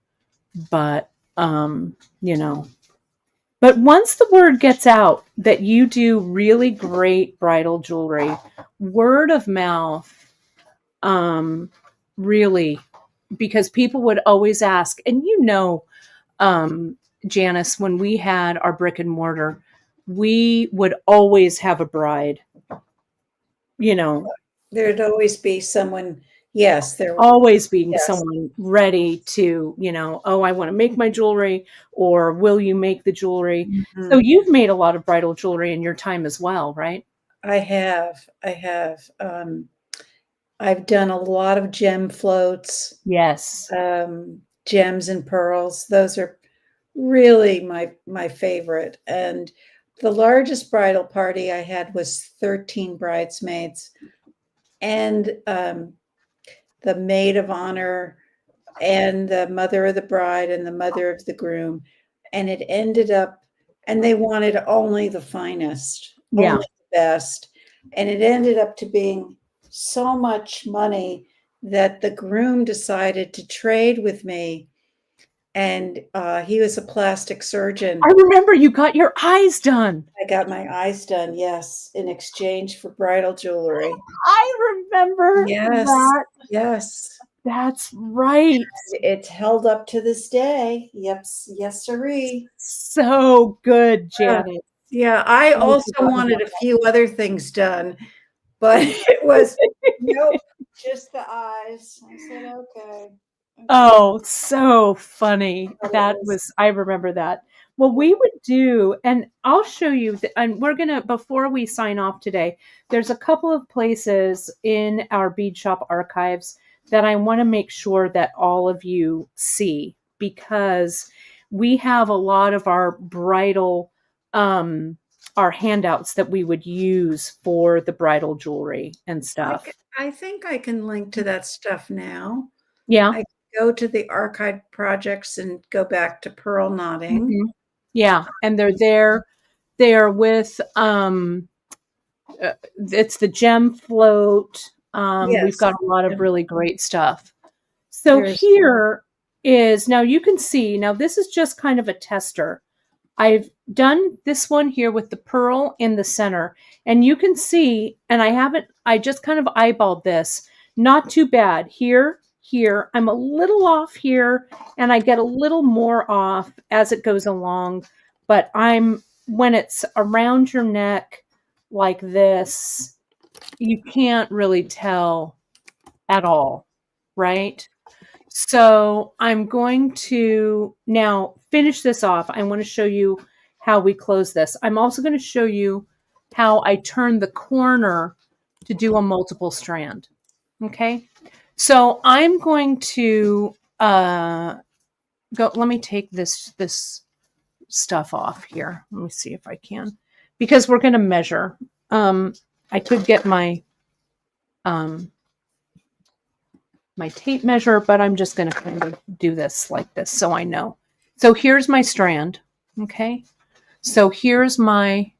but but once the word gets out that you do really great bridal jewelry, word of mouth, really, because people would always ask, and Janice, when we had our brick and mortar, we would always have a bride.
There'd always be someone. Yes, there
always being someone ready to, oh, I want to make my jewelry, or will you make the jewelry? Mm-hmm. So you've made a lot of bridal jewelry in your time as well, right?
I have. I've done a lot of gem floats.
Yes.
Gems and pearls. Those are really my favorite. And the largest bridal party I had was 13 bridesmaids. And the maid of honor and the mother of the bride and the mother of the groom. And it ended up, and they wanted only the finest,
Yeah.
only the best. And it ended up to being so much money that the groom decided to trade with me. And he was a plastic surgeon.
I remember you got your eyes done.
I got my eyes done, yes, in exchange for bridal jewelry.
I remember
Yes,
that.
yes.
That's right.
It's held up to this day. Yep, yes, sirree.
So good, Janet.
Yeah, I
I
also
forgot
wanted
about
a few other things done, but it was, nope, just the eyes. I said, okay.
Oh, so funny.
But it
That
was,
was, I remember that. Well, we would do, and I'll show you, and we're going to, before we sign off today, there's a couple of places in our Beadshop archives that I want to make sure that all of you see, because we have a lot of our bridal, our handouts that we would use for the bridal jewelry and stuff.
I think I can link to that stuff now.
Yeah.
I go to the archive projects and go back to pearl knotting.
Mhm. Yeah, and they're there. They're with it's the gem float. We've
Yes.
got a lot of really great stuff. So
There's,
here is, now you can see, now this is just kind of a tester. I've done this one here with the pearl in the center, and you can see, and I just kind of eyeballed this. Not too bad. Here, I'm a little off here, and I get a little more off as it goes along, but when it's around your neck like this, you can't really tell at all, right? So I'm going to now finish this off. I want to show you how we close this. I'm also going to show you how I turn the corner to do a multiple strand. Okay. So I'm going to let me take this stuff off here. Let me see if I can, because we're going to measure. I could get um, my tape measure, but I'm just going to kind of do this like this so I know. So here's my strand. Okay. So here's my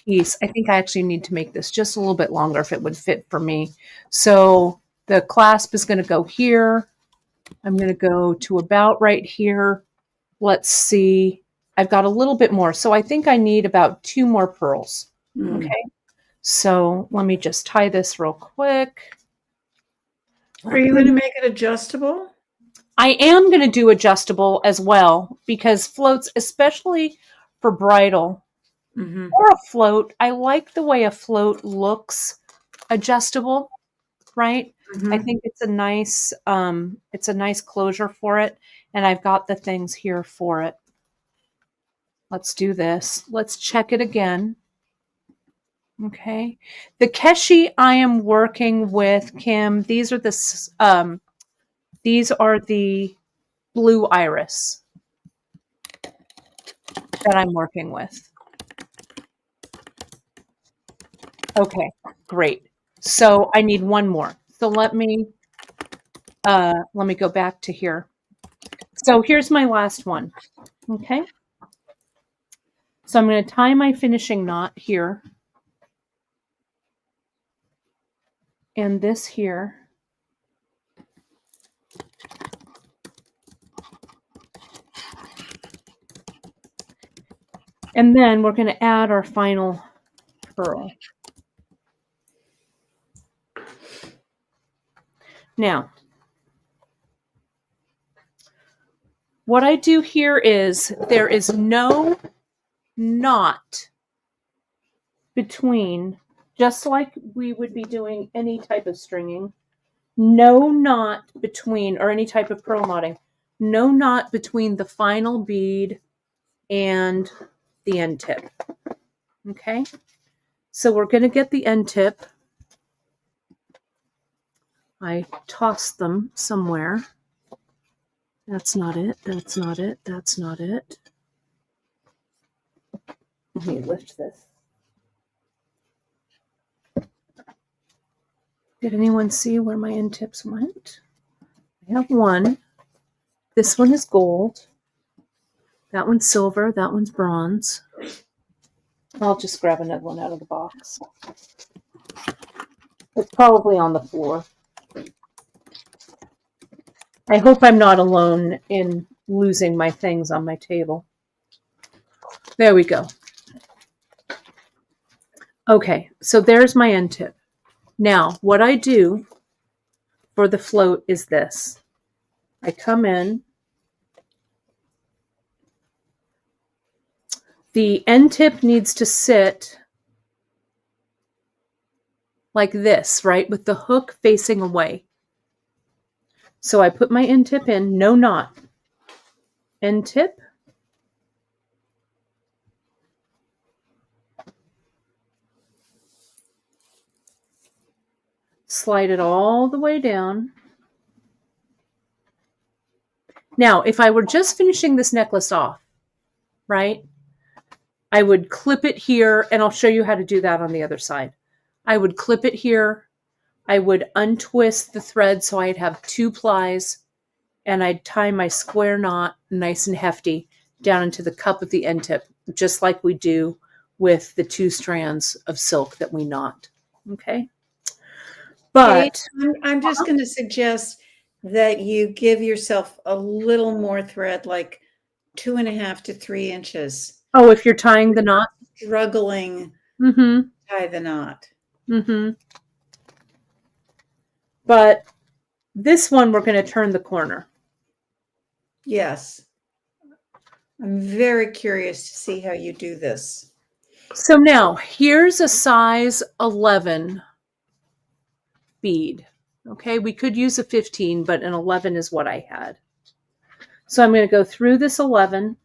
piece. I think I actually need to make this just a little bit longer if it would fit for me. So the clasp is going to go here. I'm going to go to about right here. Let's see. I've got a little bit more. So I think I need about 2 more pearls. Okay. So let me just tie this real quick.
Are you going to make it adjustable?
I am going to do adjustable as well, because floats, especially for bridal or a float, I like the way a float looks adjustable, right? I think it's a nice closure for it, and I've got the things here for it. Let's do this. Let's check it again. Okay. The keshi I am working with, Kim, these are the blue iris that I'm working with. Okay, great. So I need one more. So let me go back to here. So here's my last one. Okay. So I'm going to tie my finishing knot here. And this here. And then we're going to add our final pearl. Now, what I do here is there is no knot between, just like we would be doing any type of stringing, no knot between, or any type of pearl knotting, no knot between the final bead and the end tip. Okay, so we're going to get the end tip. I tossed them somewhere. That's not it. That's not it. That's not it. Let me lift this. Did anyone see where my end tips went? have one. This one is gold. That one's silver. That one's bronze. I'll just grab another one out of the box. It's probably on the floor. I hope I'm not alone in losing my things on my table. There we go. Okay, so there's my end tip. Now, what I do for the float is this. I come in. The end tip needs to sit like this, right? With the hook facing away. So I put my end tip in, no knot. End tip. Slide it all the way down. Now, if I were just finishing this necklace off, right, I would clip it here, and I'll show you how to do that on the other side. I would clip it here. I would untwist the thread so I'd have 2 plies, and I'd tie my square knot nice and hefty down into the cup of the end tip, just like we do with the 2 strands of silk that we knot. Okay? But
I'm just going to suggest that you give yourself a little more thread, like 2.5 to 3 inches.
oh, if you're tying the knot,
Struggling
mm-hmm.
tie the knot.
Mm-hmm. But this one, we're going to turn the corner.
Yes. I'm very curious to see how you do this.
So now, here's a size 11 bead. Okay, we could use a 15, but an 11 is what I had. So I'm going to go through this 11.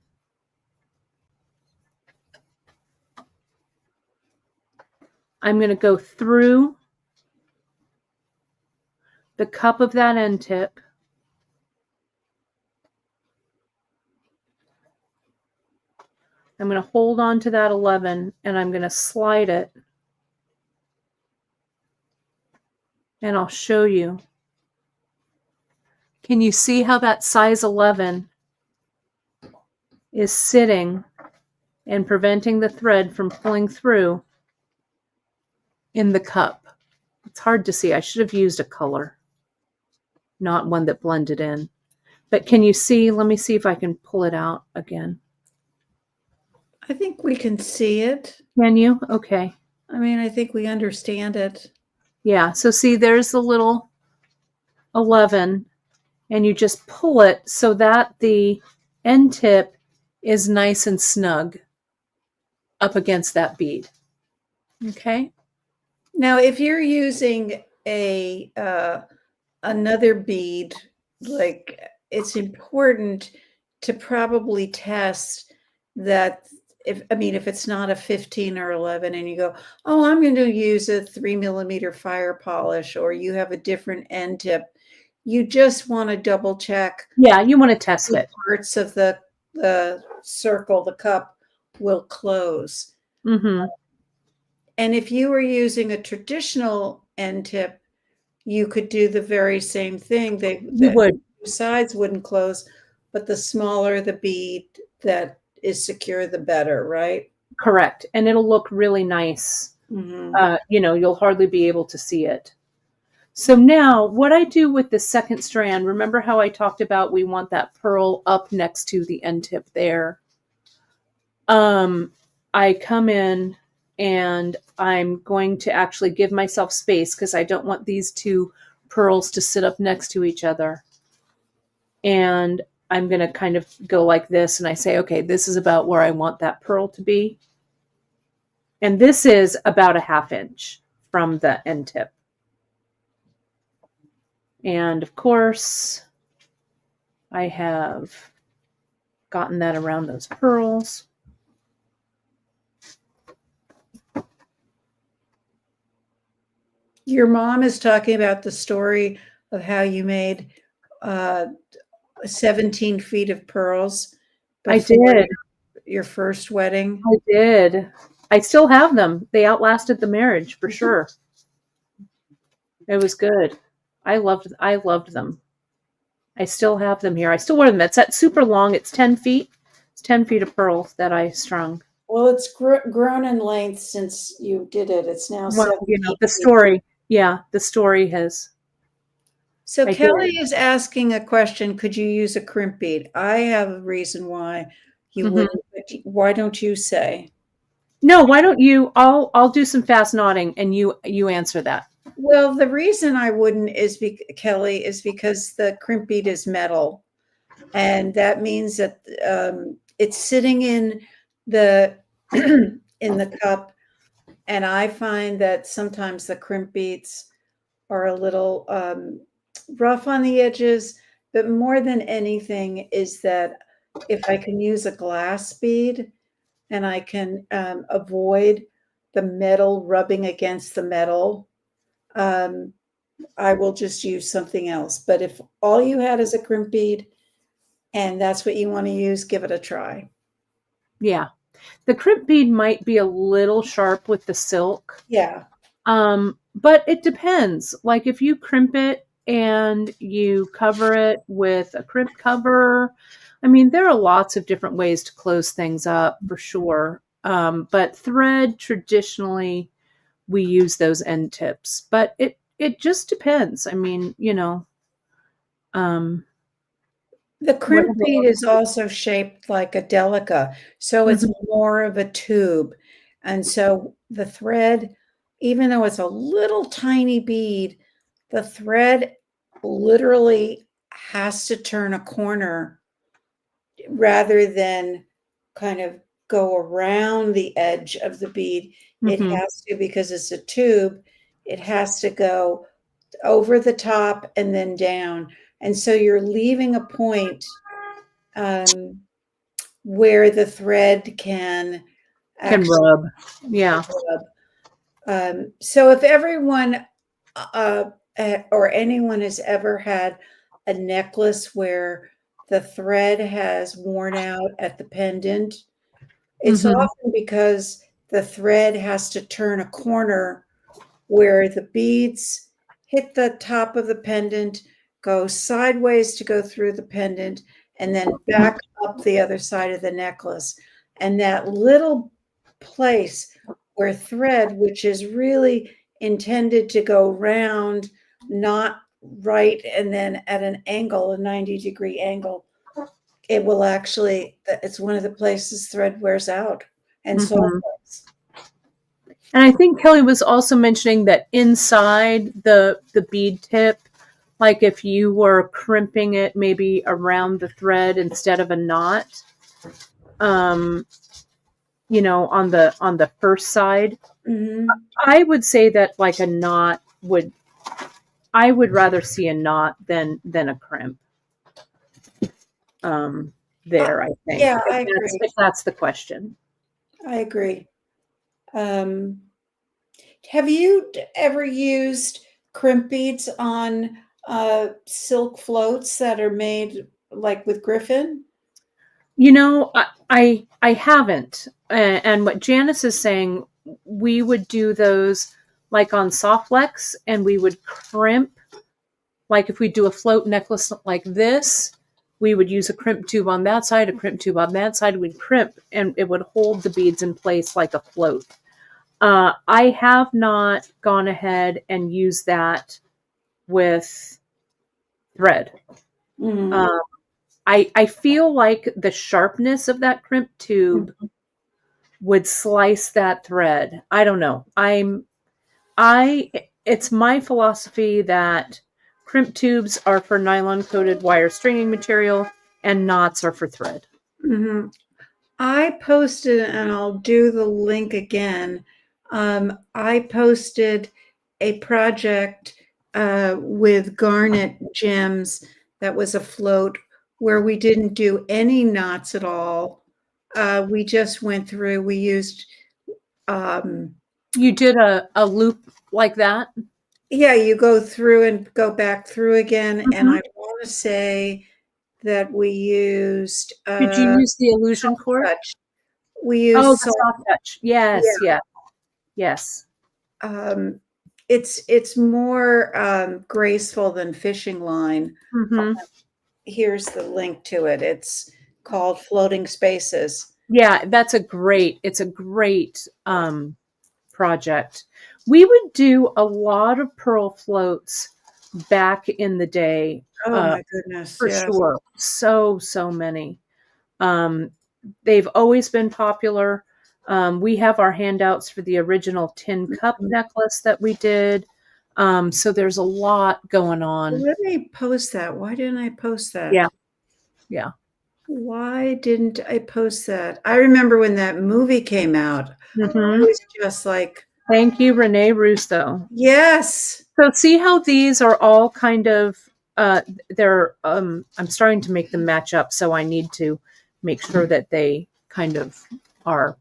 I'm going to go through the cup of that end tip. I'm going to hold on to that 11 and I'm going to slide it. And I'll show you. Can you see how that size 11 is sitting and preventing the thread from pulling through in the cup? It's hard to see. I should have used a color, not one that blended in. But can you see? Let me see if I can pull it out again.
I think we can see it.
Can you? Okay.
I mean, I think we understand it.
Yeah. So see, there's the little 11, and you just pull it so that the end tip is nice and snug up against that bead. Okay.
Now, if you're using a another bead, like, it's important to probably test that. If it's not a 15 or 11 and you go, oh, I'm going to use a 3mm fire polish, or you have a different end tip, you just want to double check.
Yeah, you want to test it.
Parts of the circle, the cup will close.
Mm-hmm.
And if you were using a traditional end tip, you could do the very same thing.
You would.
Sides wouldn't close, but the smaller the bead that is secure, the better, right?
Correct. And it'll look really nice.
Mm-hmm.
You'll hardly be able to see it. So now what I do with the second strand, remember how I talked about we want that pearl up next to the end tip there. I come in and I'm going to actually give myself space because I don't want these 2 pearls to sit up next to each other. And I'm going to kind of go like this, and I say, okay, this is about where I want that pearl to be. And this is about a 1/2 inch from the end tip. And of course, I have gotten that around those pearls.
Your mom is talking about the story of how you made 17 feet of pearls.
I did.
Your first wedding.
I did. I still have them. They outlasted the marriage for sure. It was good. I loved them. I still have them here. I still wear them. It's that super long. It's 10 feet. It's 10 feet of pearls that I strung.
Well, it's grown in length since you did it. It's now
Well,
17
the
feet.
story. Yeah, the story has.
So
I
Kelly
did.
is asking a question. Could you use a crimp bead? I have a reason why you
Mhm.
wouldn't. But why don't you say?
No, why don't you? I'll do some fast nodding, and you answer that.
Well, the reason I wouldn't is Kelly is because the crimp bead is metal, and that means that it's sitting in the in the cup. And I find that sometimes the crimp beads are a little rough on the edges, but more than anything is that if I can use a glass bead and I can avoid the metal rubbing against the metal, um, I will just use something else. But if all you had is a crimp bead and that's what you want to use, give it a try.
Yeah, the crimp bead might be a little sharp with the silk.
Yeah.
But it depends. Like if you crimp it and you cover it with a crimp cover, I mean, there are lots of different ways to close things up for sure. But thread traditionally we use those end tips, but it just depends. I mean, um,
The crimp
whatever.
bead is also shaped like a delica, so it's
Mhm,
more of a tube. And so the thread, even though it's a little tiny bead, the thread literally has to turn a corner rather than kind of go around the edge of the bead. It
mhm.
has to, because it's a tube, it has to go over the top and then down. And so you're leaving a point um, where the thread can
Can
actually
rub. Yeah.
rub. So if everyone or anyone has ever had a necklace where the thread has worn out at the pendant, it's
Hmm.
often because the thread has to turn a corner where the beads hit the top of the pendant, go sideways to go through the pendant, and then back up the other side of the necklace. And that little place where thread, which is really intended to go round, not right, and then at an angle, a 90-degree angle, it will actually, it's one of the places thread wears out. And so,
Hmm. And I think Kelly was also mentioning that inside the bead tip, like if you were crimping it maybe around the thread instead of a knot, um, on the first side,
mhm.
I would say that like a knot would I would rather see a knot than a crimp. Um,
Uh,
there, I think
yeah, I agree.
if that's the question.
I agree. Um, have you ever used crimp beads on silk floats that are made like with Griffin?
I haven't. And what Janice is saying, we would do those like on soft flex, and we would crimp. Like if we do a float necklace like this, we would use a crimp tube on that side, a crimp tube on that side. We'd crimp, and it would hold the beads in place like a float. I have not gone ahead and used that with thread.
Mm,
Um, I feel like the sharpness of that crimp tube
mhm.
would slice that thread. I don't know. I it's my philosophy that crimp tubes are for nylon coated wire stringing material and knots are for thread.
Mhm. I posted, and I'll do the link again. I posted a project with garnet gems that was afloat where we didn't do any knots at all. We just went through, we used, um,
You did a loop like that?
yeah, you go through and go back through again. And
Mm-hmm.
I want to say that we used
Did you use the illusion cord?
touch. We used
Oh, the
salt.
soft touch.
Yeah.
Yes, yes, yes.
Um, it's more graceful than fishing line.
Mm-hmm.
here's the link to it. It's called Floating Spaces.
Yeah, it's a great project. We would do a lot of pearl floats back in the day,
Oh my goodness,
for
yes.
sure. So many. Um, they've always been popular. We have our handouts for the original tin cup necklace that we did. So there's a lot going on.
Let me post that. Why didn't I post that?
Yeah, yeah.
Why didn't I post that? I remember when that movie came out. I
Hmm.
was just like,
Thank you, Renee Russo.
yes.
So see how these are all kind of they're I'm starting to make them match up, so I need to make sure that they kind of are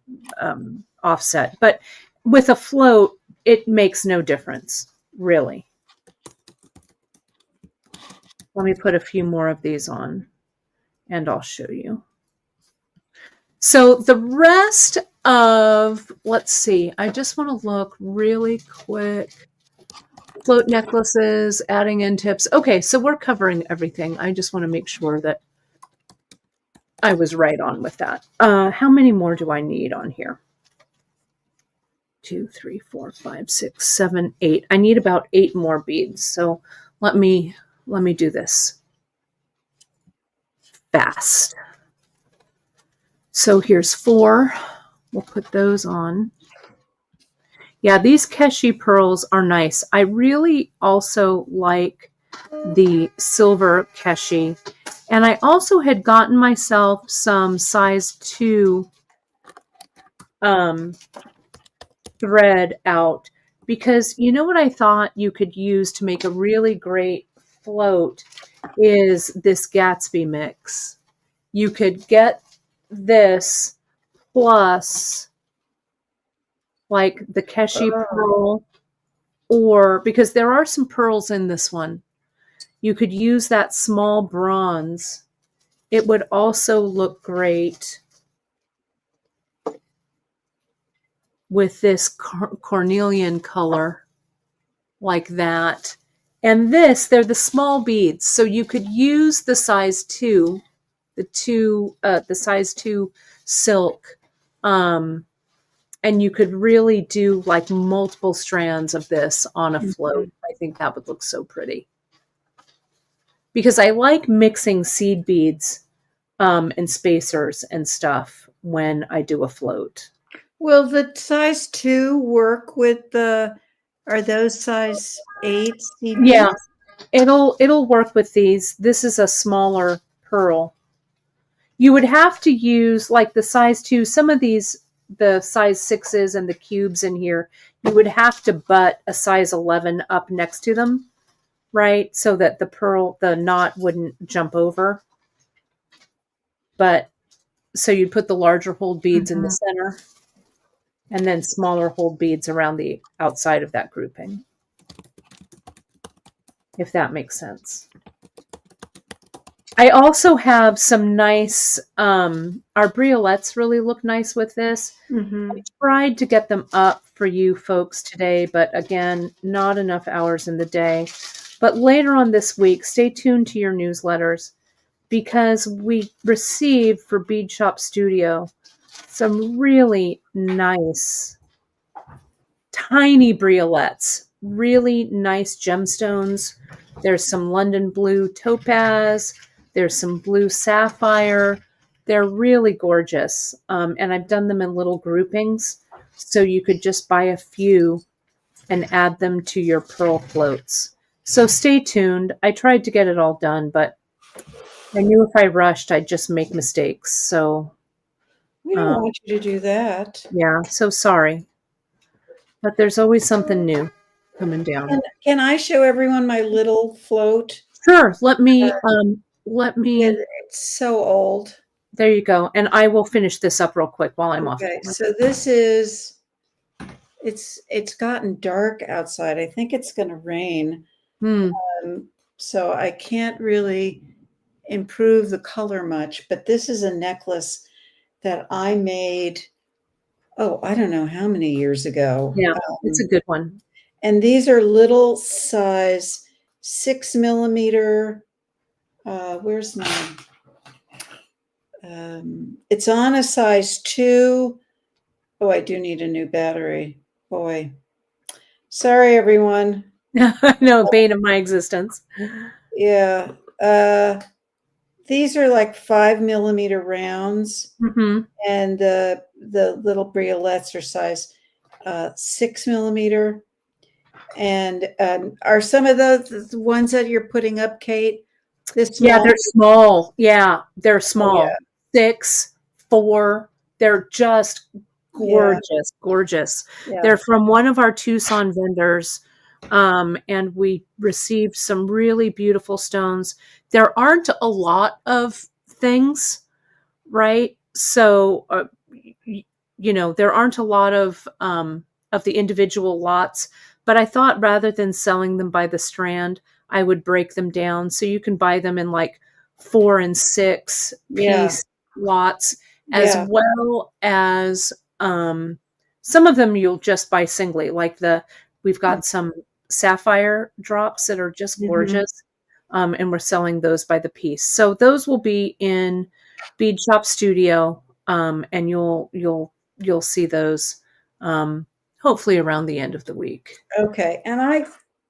offset. But with a float, it makes no difference, really. Let me put a few more of these on and I'll show you. So the rest of, let's see, I just want to look really quick. Float necklaces, adding in tips. Okay, so we're covering everything. I just want to make sure that I was right on with that. How many more do I need on here? 2, 3, 4, 5, 6, 7, 8. I need about 8 more beads. So let me do this fast. So here's 4. We'll put those on. Yeah, these Keshi pearls are nice. I really also like the silver Keshi. And I also had gotten myself some size 2 thread out because you know what I thought you could use to make a really great float is this Gatsby mix. You could get this plus like the Keshi pearl, or because there are some pearls in this one, you could use that small bronze. It would also look great with this cornelian color like that. And this, they're the small beads. So you could use the size 2, the size 2 silk. And you could really do like multiple strands of this on a float. I think that would look so pretty. Because I like mixing seed beads and spacers and stuff when I do a float.
Will the size 2 work with are those size 8 CDs?
Yeah, it'll work with these. This is a smaller pearl. You would have to use like the size 2, some of these, the size 6s and the cubes in here, you would have to butt a size 11 up next to them, right? So that the knot wouldn't jump over. But so you'd put the larger hold beads in the center and then smaller hold beads around the outside of that grouping, if that makes sense. I also have some nice, our briolets really look nice with this. I tried to get them up for you folks today, but again, not enough hours in the day. But later on this week, stay tuned to your newsletters because we received for Beadshop Studio some really nice, tiny briolets, really nice gemstones. There's some London blue topaz. There's some blue sapphire. They're really gorgeous. And I've done them in little groupings. So you could just buy a few and add them to your pearl floats. So stay tuned. I tried to get it all done, but I knew if I rushed, I'd just make mistakes. So
We don't want you to do that.
yeah, so sorry. But there's always something new coming down.
Can I show everyone my little float?
Sure. Let me.
It's so old.
There you go. And I will finish this up real quick while I'm off.
Okay, so this is. It's gotten dark outside. I think it's going to rain. So I can't really improve the color much. But this is a necklace that I made. Oh, I don't know how many years ago.
Yeah, it's a good one.
And these are little size 6 millimeter Where's mine? It's on a size 2. Oh, I do need a new battery. Boy. Sorry, everyone.
No, bane of my existence.
Yeah. These are like 5mm rounds,
Mm-hmm.
and the little briolets are size 6mm. And are some of those the ones that you're putting up, Kate? This
Yeah,
small?
they're small. Yeah, they're
Oh, yeah.
small. 6, 4. They're just
Yeah.
gorgeous, gorgeous.
Yeah.
They're from one of our Tucson vendors, and we received some really beautiful stones. There aren't a lot of things, right? So, there aren't a lot of the individual lots. But I thought rather than selling them by the strand, I would break them down so you can buy them in like 4 and 6
Yeah.
piece lots, as
Yeah.
well as some of them you'll just buy singly. Like we've got some sapphire drops that are just
Mhm.
gorgeous, and we're selling those by the piece. So those will be in Beadshop Studio, and you'll see those hopefully around the end of the week.
Okay. And I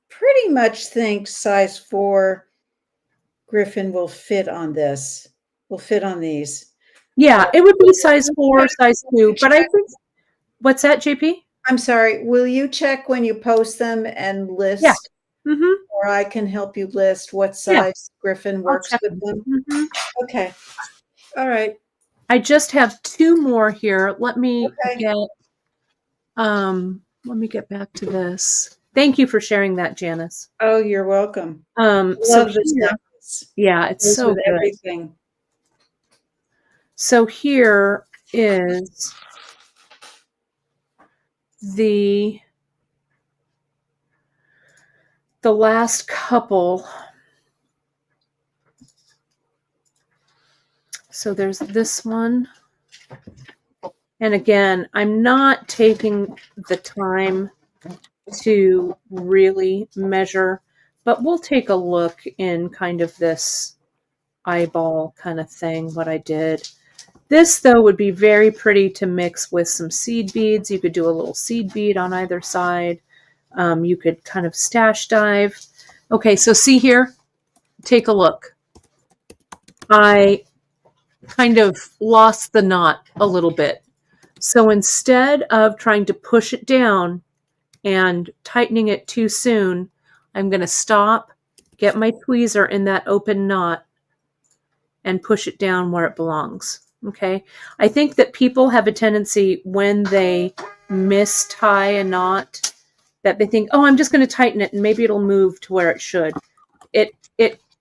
pretty much think size 4 Griffin will fit on this. Will fit on these.
Yeah, it would be size
Will
4, size
you
2, but I
check?
think what's that, JP?
I'm sorry. Will you check when you post them and
Yeah.
list,
Mhm.
or I can help you list what
Yeah,
size Griffin
I'll
works
check
with
them.
them?
Mhm.
Okay. All right.
I just have 2 more here.
Okay.
Let me get back to this. Thank you for sharing that, Janice.
Oh, you're welcome.
So
Love this
here,
necklace.
yeah, it's
Goes
so
with
good.
everything.
So here is the last couple. So there's this one. And again, I'm not taking the time to really measure, but we'll take a look in kind of this eyeball kind of thing, what I did. This, though, would be very pretty to mix with some seed beads. You could do a little seed bead on either side. You could kind of stash dive. Okay, so see here, take a look. I kind of lost the knot a little bit. So instead of trying to push it down and tightening it too soon, I'm going to stop, get my tweezer in that open knot, and push it down where it belongs. Okay. I think that people have a tendency when they mistie a knot that they think, oh, I'm just going to tighten it and maybe it'll move to where it should. It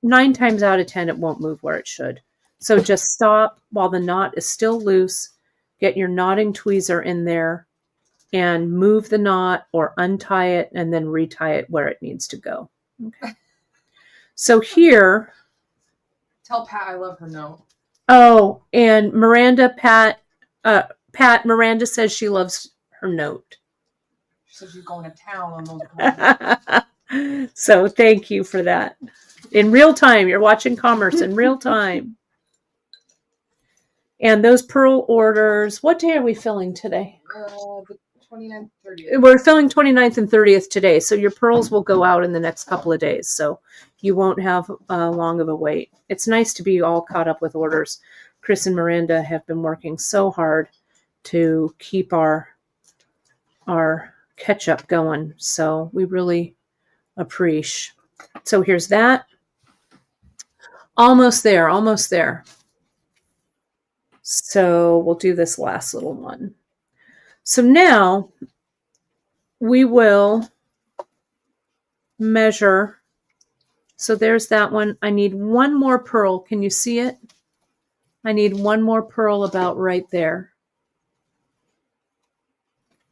9 times out of 10, it won't move where it should. So just stop while the knot is still loose, get your knotting tweezer in there and move the knot or untie it and then retie it where it needs to go. Okay. So here,
tell Pat I love her note.
Oh, and Miranda says she loves her note.
She said she's going to town on those girls.
So thank you for that. In real time, you're watching commerce in real time. And those pearl orders, what day are we filling today?
The 29th, 30th.
We're filling 29th and 30th today, so your pearls will go out in the next couple of days, so you won't have long of a wait. It's nice to be all caught up with orders. Chris and Miranda have been working so hard to keep our catch-up going, so we really appreciate. So here's that. Almost there, almost there. So we'll do this last little one. So now we will measure. So there's that one. I need one more pearl. Can you see it? I need one more pearl about right there.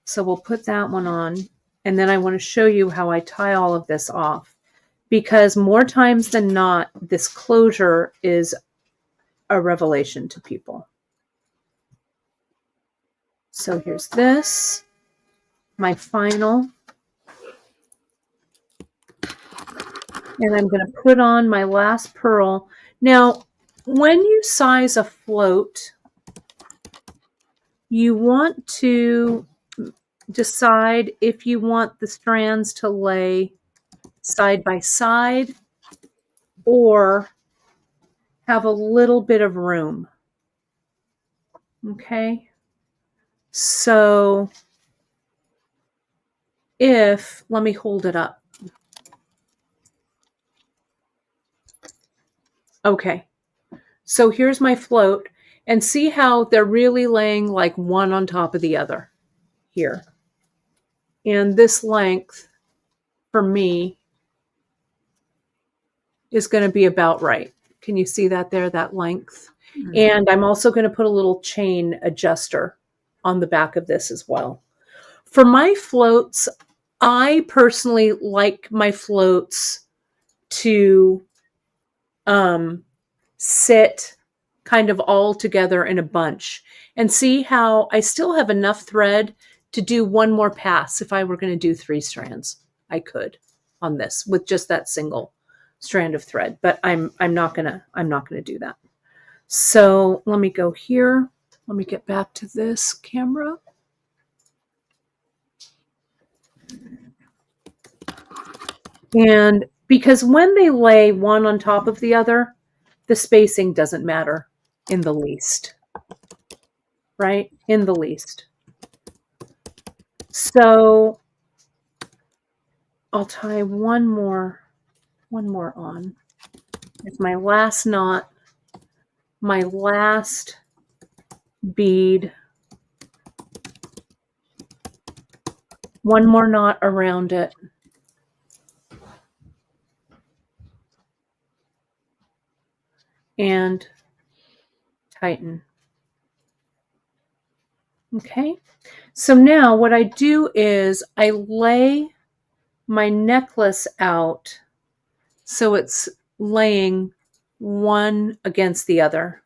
So we'll put that one on. And then I want to show you how I tie all of this off. Because more times than not, this closure is a revelation to people. So here's this, my final. And I'm going to put on my last pearl. Now, when you size a float, you want to decide if you want the strands to lay side by side or have a little bit of room. Okay. So let me hold it up. Okay. So here's my float, and see how they're really laying like one on top of the other here. And this length for me is going to be about right. Can you see that there, that length? Mm-hmm. And I'm also going to put a little chain adjuster on the back of this as well. For my floats, I personally like my floats to sit kind of all together in a bunch, and see how I still have enough thread to do one more pass. If I were going to do 3 strands, I could on this with just that single strand of thread, but I'm not going to do that. So let me go here. Let me get back to this camera. And because when they lay one on top of the other, the spacing doesn't matter in the least, right? In the least. So I'll tie one more on. It's my last knot, my last bead, one more knot around it. And tighten. Okay, so now what I do is I lay my necklace out so it's laying one against the other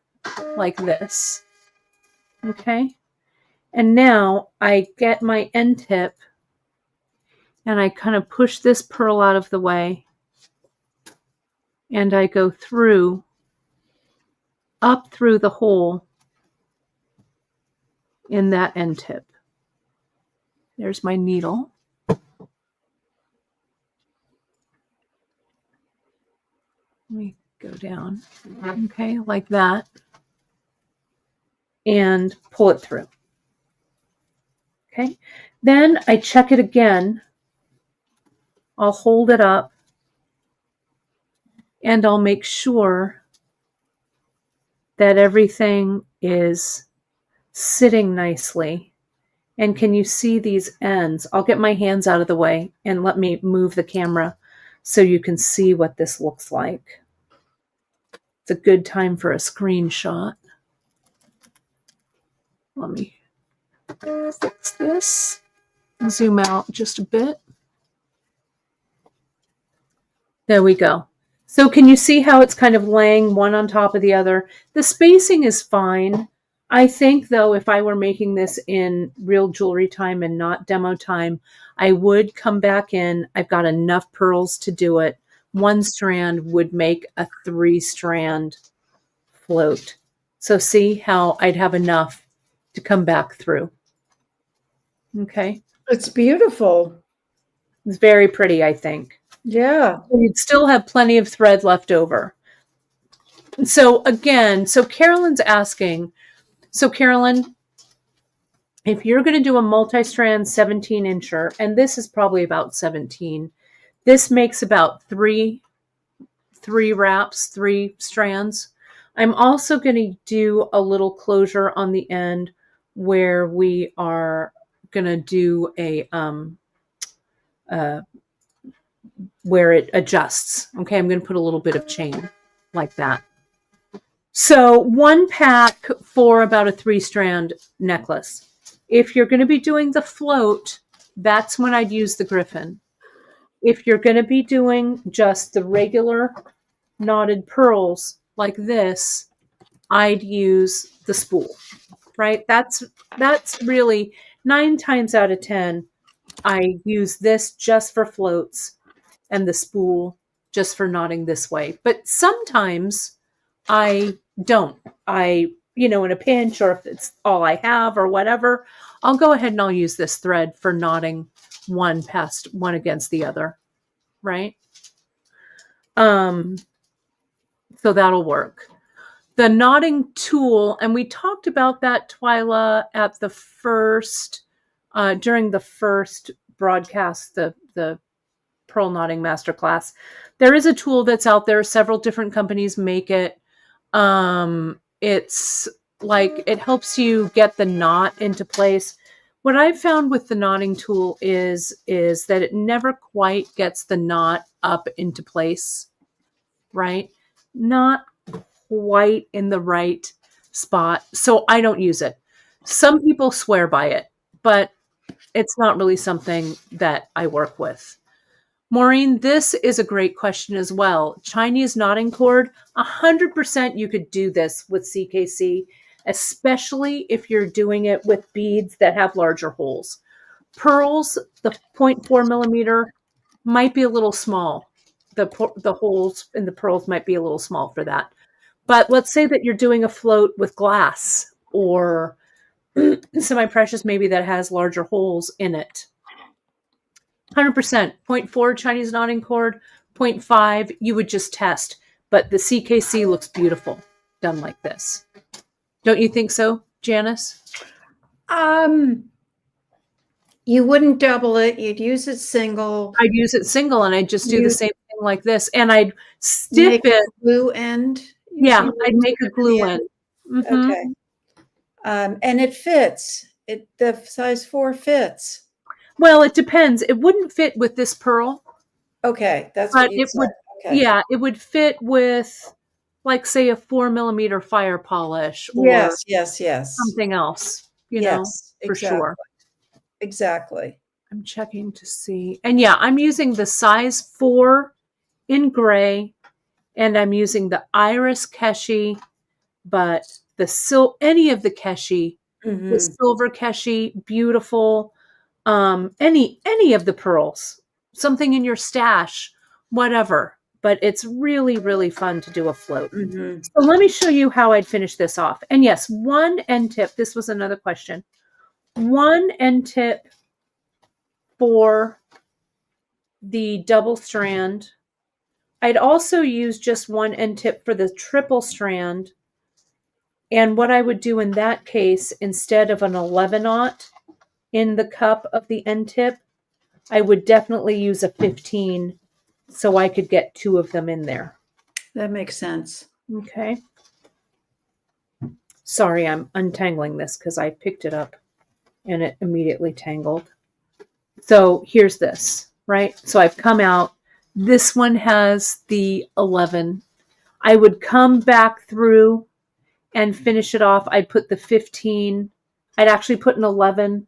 like this. Okay, and now I get my end tip and I kind of push this pearl out of the way and I go through, up through the hole in that end tip. There's my needle. Let me go down. Okay, like that. And pull it through. Okay, then I check it again. I'll hold it up and I'll make sure that everything is sitting nicely. And can you see these ends? I'll get my hands out of the way and let me move the camera so you can see what this looks like. It's a good time for a screenshot. Let me fix this. Zoom out just a bit. There we go. So can you see how it's kind of laying one on top of the other? The spacing is fine. I think, though, if I were making this in real jewelry time and not demo time, I would come back in. I've got enough pearls to do it. One strand would make a 3-strand float. So see how I'd have enough to come back through. Okay.
It's beautiful.
It's very pretty, I think.
Yeah.
You'd still have plenty of thread left over. So again, so Carolyn's asking, so Carolyn, if you're going to do a multi-strand 17-incher, and this is probably about 17, this makes about three wraps, 3 strands. I'm also going to do a little closure on the end where we are going to do a where it adjusts. Okay, I'm going to put a little bit of chain like that. So 1 pack for about a 3-strand necklace. If you're going to be doing the float, that's when I'd use the Griffin. If you're going to be doing just the regular knotted pearls like this, I'd use the spool, right? That's really 9 times out of 10. I use this just for floats and the spool just for knotting this way. But sometimes I don't. In a pinch, or if it's all I have or whatever, I'll go ahead and I'll use this thread for knotting one against the other, right? So that'll work. The knotting tool, and we talked about that, Twyla, at the first, during the first broadcast, the Pearl Knotting Masterclass. There is a tool that's out there. Several different companies make it. It's like, it helps you get the knot into place. What I've found with the knotting tool is that it never quite gets the knot up into place, right? Not quite in the right spot. So I don't use it. Some people swear by it, but it's not really something that I work with. Maureen, this is a great question as well. Chinese knotting cord, 100% you could do this with CKC, especially if you're doing it with beads that have larger holes. Pearls, the 0.4 millimeter, might be a little small. The holes in the pearls might be a little small for that. But let's say that you're doing a float with glass or semi-precious maybe that has larger holes in it. 100%. 0.4 Chinese knotting cord, 0.5 you would just test. But the CKC looks beautiful done like this. Don't you think so, Janice?
You wouldn't double it. You'd use it single.
I'd use it single and I'd just do the same thing like this. And I'd stiff it.
Glue end.
Yeah, I'd make a glue end. Mm-hmm.
Okay. And it fits. The size 4 fits.
Well, it depends. It wouldn't fit with this pearl.
Okay, that's what you said. Okay.
Yeah, it would fit with, like, say, a 4 millimeter fire polish or
yes.
something else. You know, for sure.
Exactly.
I'm checking to see, and yeah, I'm using the size 4 in gray, and I'm using the iris keshi, but any of the keshi, the silver keshi, beautiful. Any of the pearls, something in your stash, whatever. But it's really, really fun to do a float. So let me show you how I'd finish this off. And yes, one end tip. This was another question. One end tip for the double strand. I'd also use just one end tip for the triple strand. And what I would do in that case, instead of an 11-aught in the cup of the end tip, I would definitely use a 15 so I could get 2 of them in there.
That makes sense.
Okay. Sorry, I'm untangling this because I picked it up and it immediately tangled. So here's this, right? So I've come out. This one has the 11. I would come back through and finish it off. I'd put the 15. I'd actually put an 11.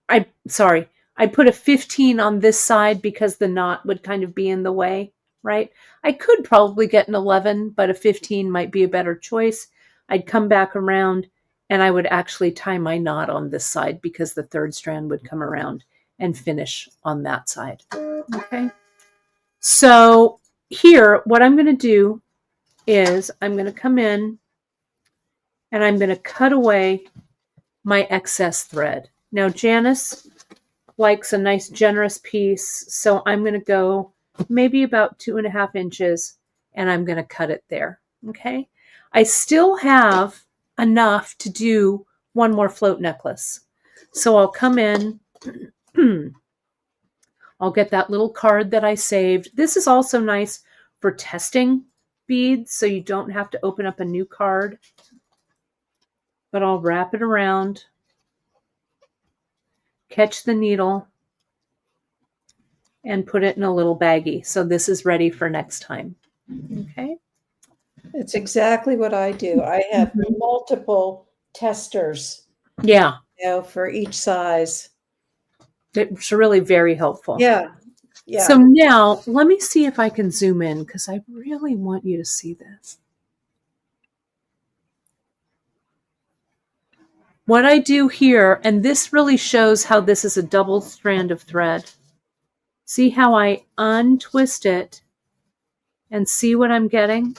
I'd put a 15 on this side because the knot would kind of be in the way, right? I could probably get an 11, but a 15 might be a better choice. I'd come back around and I would actually tie my knot on this side because the third strand would come around and finish on that side. Okay. So here, what I'm going to do is I'm going to come in and I'm going to cut away my excess thread. Now, Janice likes a nice generous piece, so I'm going to go maybe about 2.5 inches and I'm going to cut it there. Okay. I still have enough to do one more float necklace. So I'll come in, I'll get that little card that I saved. This is also nice for testing beads, so you don't have to open up a new card. But I'll wrap it around, catch the needle, and put it in a little baggie. So this is ready for next time. Okay.
It's exactly what I do. I have multiple testers.
Yeah.
For each size.
It's really very helpful.
Yeah.
So now let me see if I can zoom in because I really want you to see this. What I do here, and this really shows how this is a double strand of thread. See how I untwist it and see what I'm getting?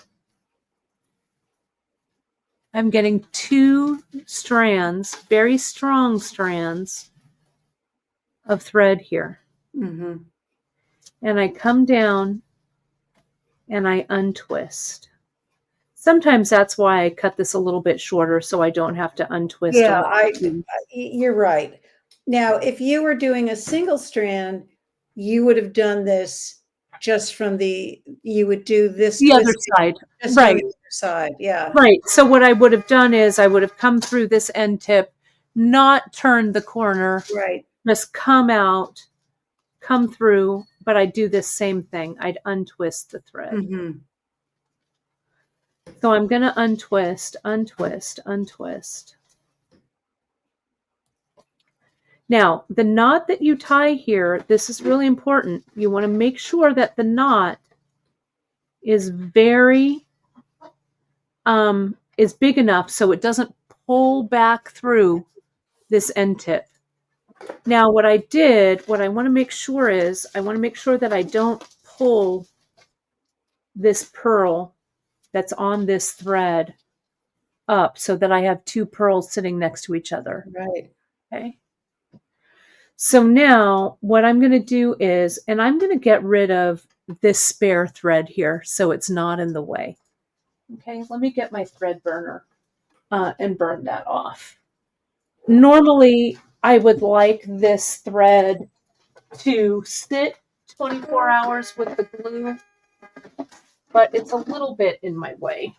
I'm getting 2 strands, very strong strands of thread here.
Mm-hmm.
And I come down and I untwist. Sometimes that's why I cut this a little bit shorter so I don't have to untwist.
Yeah, you're right. Now, if you were doing a single strand, you would have done this just from you would do this
the other
twisting
side.
just on
Right.
the other side. Yeah.
Right. So what I would have done is I would have come through this end tip, not turned the corner,
Right.
just come out, come through, but I do this same thing. I'd untwist the thread.
Mm-hmm.
So I'm going to untwist, untwist, untwist. Now, the knot that you tie here, this is really important. You want to make sure that the knot is is big enough so it doesn't pull back through this end tip. Now, what I want to make sure is, I want to make sure that I don't pull this pearl that's on this thread up so that I have 2 pearls sitting next to each other.
Right.
Okay. So now what I'm going to do is, and I'm going to get rid of this spare thread here so it's not in the way. Okay, let me get my thread burner and burn that off. Normally, I would like this thread to sit 24 hours with the glue, but it's a little bit in my way,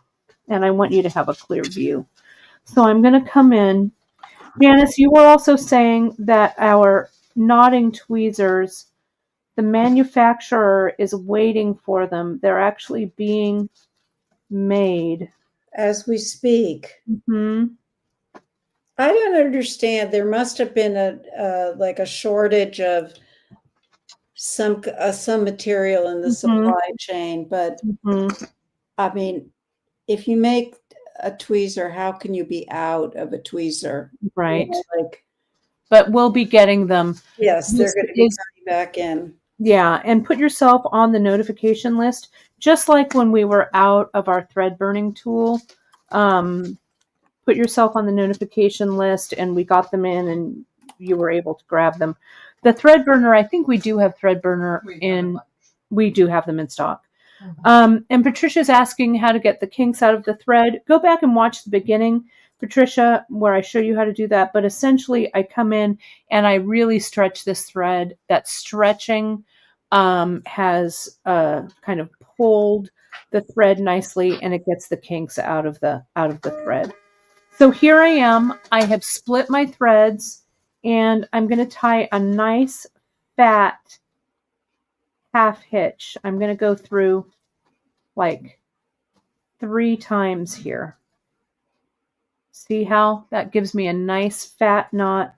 and I want you to have a clear view. So I'm going to come in. Janice, you were also saying that our knotting tweezers, the manufacturer is waiting for them. They're actually being made.
As we speak.
Mm-hmm.
I don't understand. There must have been a shortage of some material in the supply chain, but I mean, if you make a tweezer, how can you be out of a tweezer?
Right.
You know,
but we'll be getting them.
Yes, they're going to be coming back in.
Yeah, and put yourself on the notification list, just like when we were out of our thread burning tool. Put yourself on the notification list, and we got them in, and you were able to grab them. The thread burner, I think we do have thread burner in. We do have them in stock. Mm-hmm. And Patricia's asking how to get the kinks out of the thread. Go back and watch the beginning, Patricia, where I show you how to do that. But essentially, I come in and I really stretch this thread. That stretching has kind of pulled the thread nicely, and it gets the kinks out of the thread. So here I am. I have split my threads, and I'm going to tie a nice fat half hitch. I'm going to go through like 3 times here. See how that gives me a nice fat knot?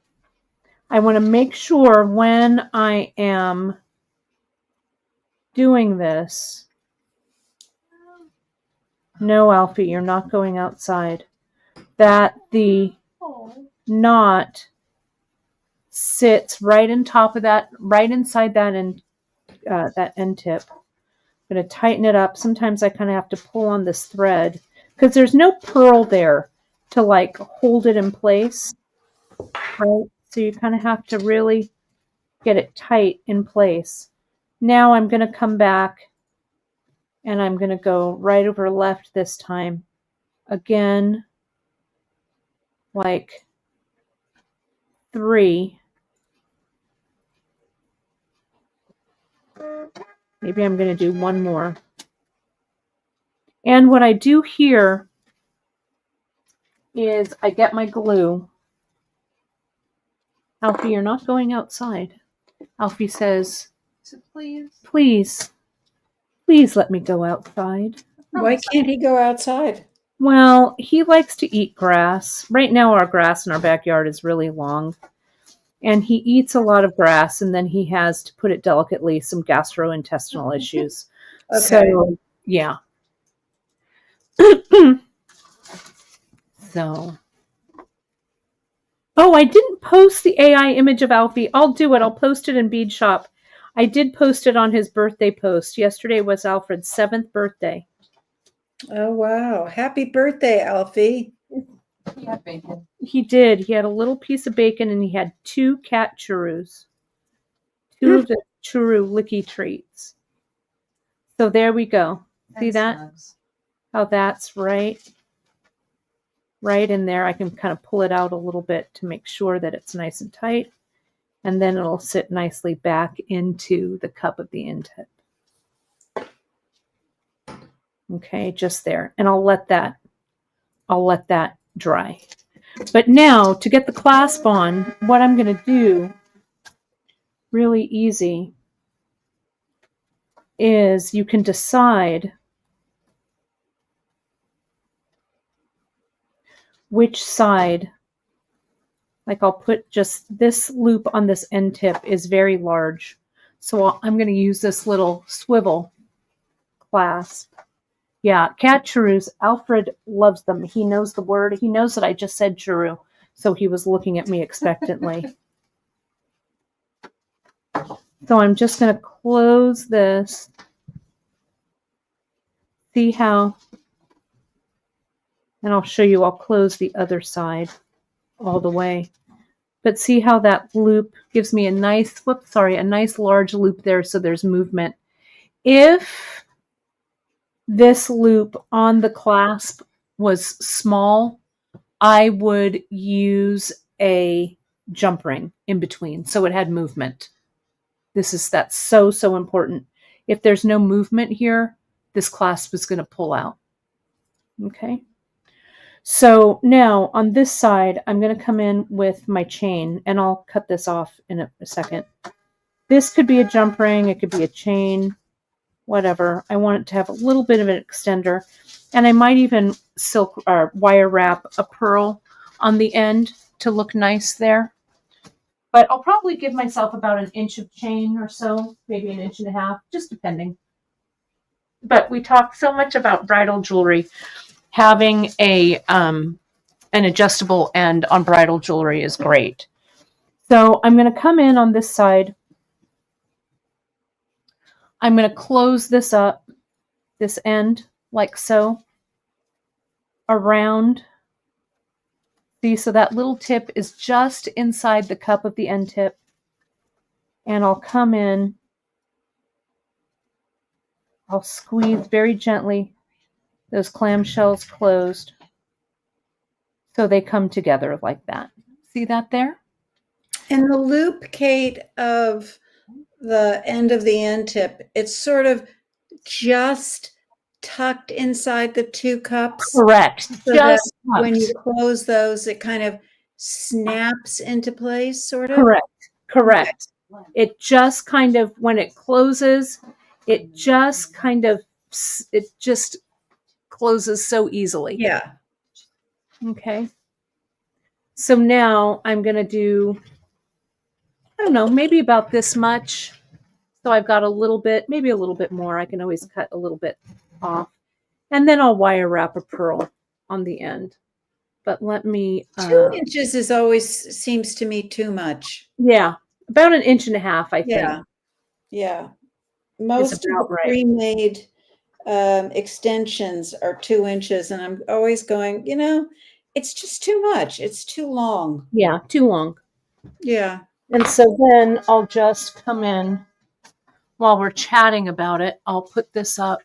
I want to make sure when I am doing this, no, Alfie, you're not going outside, that the knot sits right on top of that, right inside that end tip. I'm going to tighten it up. Sometimes I kind of have to pull on this thread because there's no pearl there to like hold it in place, right? So you kind of have to really get it tight in place. Now I'm going to come back and I'm going to go right over left this time. Again, like 3. Maybe I'm going to do 1 more. And what I do here is I get my glue. Alfie, you're not going outside. Alfie says, please let me go outside.
Why can't he go outside?
Well, he likes to eat grass. Right now our grass in our backyard is really long. And he eats a lot of grass, and then he has, to put it delicately, some gastrointestinal issues.
Okay.
So, yeah. So. Oh, I didn't post the AI image of Alfie. I'll do it. I'll post it in Beadshop. I did post it on his birthday post. Yesterday was Alfred's 7th birthday.
Oh, wow. Happy birthday, Alfie.
He had bacon.
He did. He had a little piece of bacon and he had 2 cat churros. 2 of the churro licky treats. So there we go. See
And
that?
Snugs.
How that's right in there. I can kind of pull it out a little bit to make sure that it's nice and tight. And then it'll sit nicely back into the cup of the end tip. Okay, just there. And I'll let that dry. But now to get the clasp on, what I'm going to do, really easy, is you can decide which side. Like I'll put just this loop on this end tip is very large. So I'm going to use this little swivel clasp. Yeah, cat churros. Alfred loves them. He knows the word. He knows that I just said churro. So he was looking at me expectantly. So I'm just going to close this. See how, and I'll show you, I'll close the other side all the way. But see how that loop gives me a nice, a nice large loop there, so there's movement. If this loop on the clasp was small, I would use a jump ring in between so it had movement. That's so important. If there's no movement here, this clasp is going to pull out. Okay. So now on this side, I'm going to come in with my chain, and I'll cut this off in a second. This could be a jump ring. It could be a chain, whatever. I want it to have a little bit of an extender, and I might even silk or wire wrap a pearl on the end to look nice there. But I'll probably give myself about 1 inch of chain or so, maybe 1.5 inches, just depending. But we talked so much about bridal jewelry. Having an adjustable end on bridal jewelry is great. So I'm going to come in on this side. I'm going to close this up, this end, like so, around. See, so that little tip is just inside the cup of the end tip. And I'll come in. I'll squeeze very gently those clamshells closed so they come together like that. See that there?
And the loop, Kate, of the end of the end tip, it's sort of just tucked inside the 2 cups.
Correct.
So
Just
that when you close those, it kind of snaps into place, sort of.
Correct. It just kind of, when it closes, it just closes so easily.
Yeah.
Okay. So now I'm going to do, I don't know, maybe about this much. So I've got a little bit, maybe a little bit more. I can always cut a little bit off. And then I'll wire wrap a pearl on the end. But let me...
2 inches is always, seems to me, too much.
Yeah. About 1.5 inches, I think.
Yeah. Yeah. Most of the
right.
pre-made extensions are 2 inches. And I'm always going, it's just too much. It's too long.
Yeah, too long.
Yeah.
And so then I'll just come in while we're chatting about it. I'll put this up.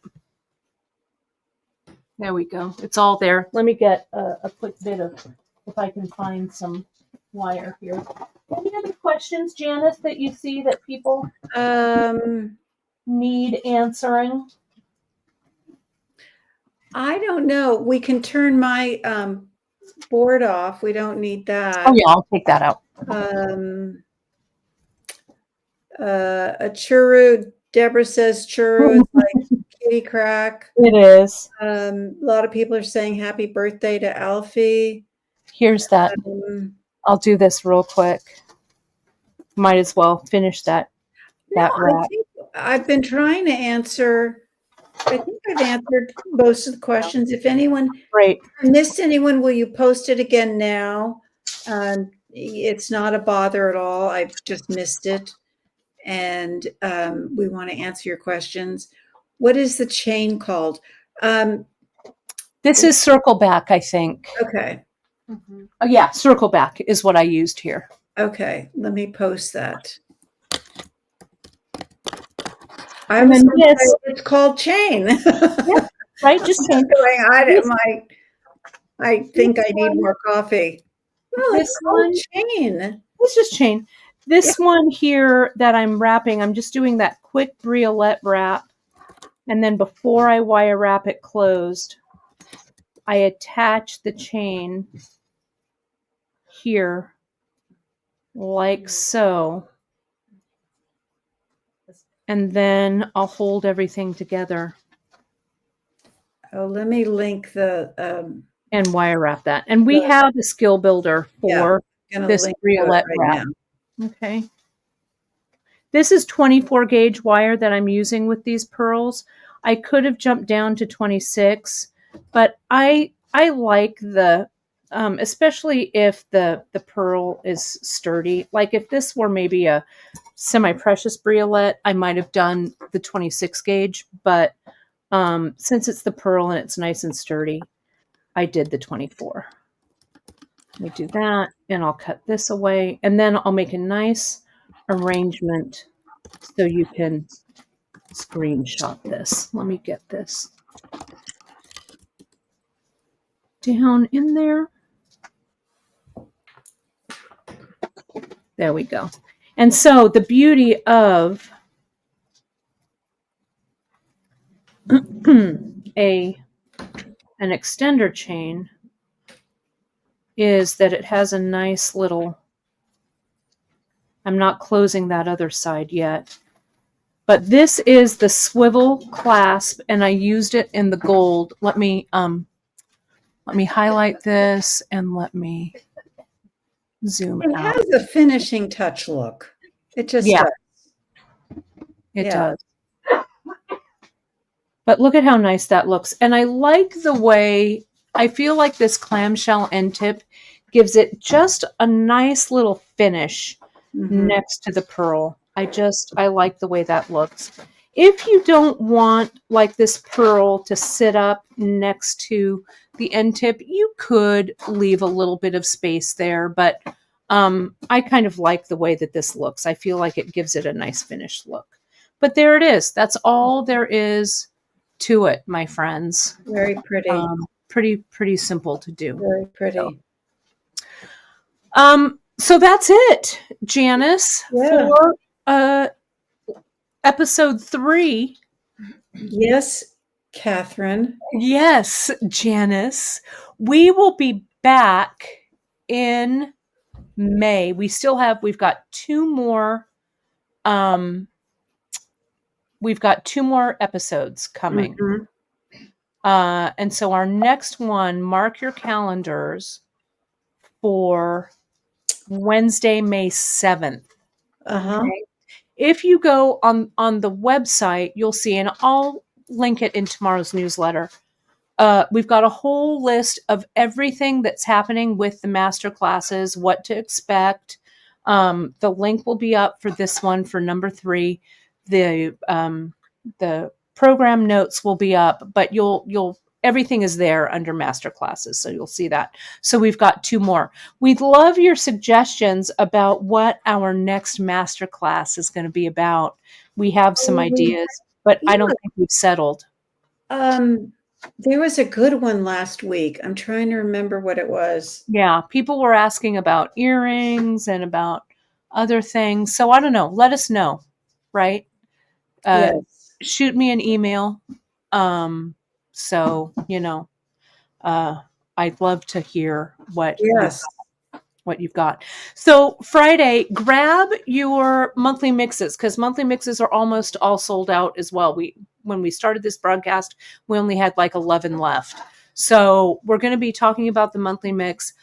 There we go. It's all there. Let me get a quick bit of, if I can find some wire here. Any other questions, Janice, that you see that people need answering?
I don't know. We can turn my board off. We don't need that.
Oh yeah, I'll take that out.
A churro. Deborah says churro is like kitty crack.
It is.
A lot of people are saying happy birthday to Alfie.
Here's that. I'll do this real quick. Might as well finish that.
I think I've been trying to answer. I think I've answered most of the questions. If anyone missed anyone, will you post it again now? It's not a bother at all. I've just missed it. And we want to answer your questions. What is the chain called?
This is circle back, I think.
Okay.
Mhm.
Oh, yeah, circle back is what I used here.
Okay, let me post that. I
And
was
then
gonna
this,
say it's called chain.
right? Just change this,
I think I need
one.
more coffee. Well, it's
This
called
one.
chain.
Let's just chain.
Yeah.
This one here that I'm wrapping, I'm just doing that quick briolette wrap. And then before I wire wrap it closed, I attach the chain here like so. And then I'll hold everything together
Oh, let me link the
and wire wrap that. And we have a skill builder for
gonna
this
link to it
briolette
right
wrap.
now.
Okay. This is 24 gauge wire that I'm using with these pearls. I could have jumped down to 26, but I like the, especially if the pearl is sturdy. Like if this were maybe a semi-precious briolette, I might have done the 26 gauge, but since it's the pearl and it's nice and sturdy, I did the 24. Let me do that, and I'll cut this away, and then I'll make a nice arrangement so you can screenshot this. Let me get this down in there. There we go. And so the beauty of an extender chain is that it has a nice little, I'm not closing that other side yet, but this is the swivel clasp, and I used it in the gold. Let me highlight this and let me zoom
It
out.
has a finishing touch look. It just
Yeah.
does.
It
Yeah.
does. But look at how nice that looks. And I like the way, I feel like this clamshell end tip gives it just a nice little finish next to the pearl. I like the way that looks. If you don't want like this pearl to sit up next to the end tip, you could leave a little bit of space there, but I kind of like the way that this looks. I feel like it gives it a nice finished look. But there it is. That's all there is to it, my friends.
Very pretty.
Pretty simple to do.
Very pretty.
So that's it, Janice,
Yeah.
for episode 3.
Yes, Catherine.
Yes, Janice. We will be back in May. We've got 2 more episodes coming.
Mhm.
And so our next one, mark your calendars for Wednesday, May 7th. Okay? If you go on the website, you'll see, and I'll link it in tomorrow's newsletter. We've got a whole list of everything that's happening with the master classes, what to expect. The link will be up for this one for number 3. The program notes will be up, but everything is there under master classes, so you'll see that. So we've got 2 more. We'd love your suggestions about what our next master class is going to be about. We have some ideas, but I don't think we've settled.
There was a good one last week. I'm trying to remember what it was.
Yeah, people were asking about earrings and about other things. So I don't know. Let us know, right?
Yes.
Shoot me an email. So, I'd love to hear what you've got. So Friday, grab your monthly mixes, because monthly mixes are almost all sold out as well. When we started this broadcast, we only had like 11 left. So we're going to be talking about the monthly mix.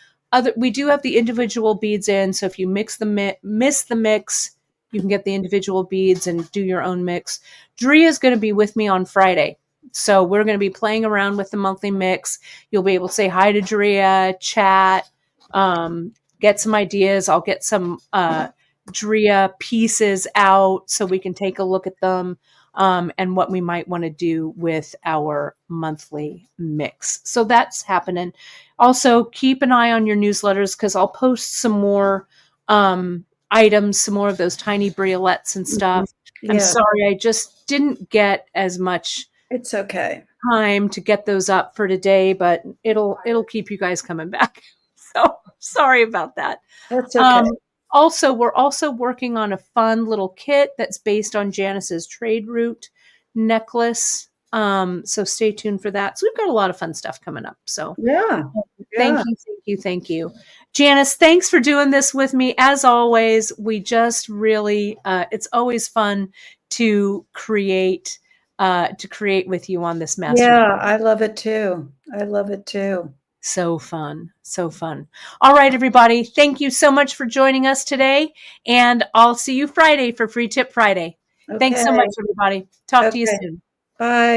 We do have the individual beads in. So if you miss the mix, you can get the individual beads and do your own mix. Drea is going to be with me on Friday. So we're going to be playing around with the monthly mix. You'll be able to say hi to Drea, chat, get some ideas. I'll get some Drea pieces out so we can take a look at them. and what we might want to do with our monthly mix. So that's happening. Also, keep an eye on your newsletters because I'll post some more items, some more of those tiny briolets and stuff. I'm
Yeah,
sorry, I just didn't get as much
it's okay.
time to get those up for today, but it'll keep you guys coming back. So sorry about that.
That's okay.
Also, we're also working on a fun little kit that's based on Janice's trade route necklace. So stay tuned for that. So we've got a lot of fun stuff coming up. So
Yeah.
thank
Yeah.
you, thank you, thank you. Janice, thanks for doing this with me. As always, we just really, it's always fun to create with you on this master.
Yeah, I love it too. I love it too.
So fun. So fun. All right, everybody. Thank you so much for joining us today. And I'll see you Friday for Free Tip Friday. Thanks so
Okay.
much, everybody. Talk to you
Okay.
soon.
Bye.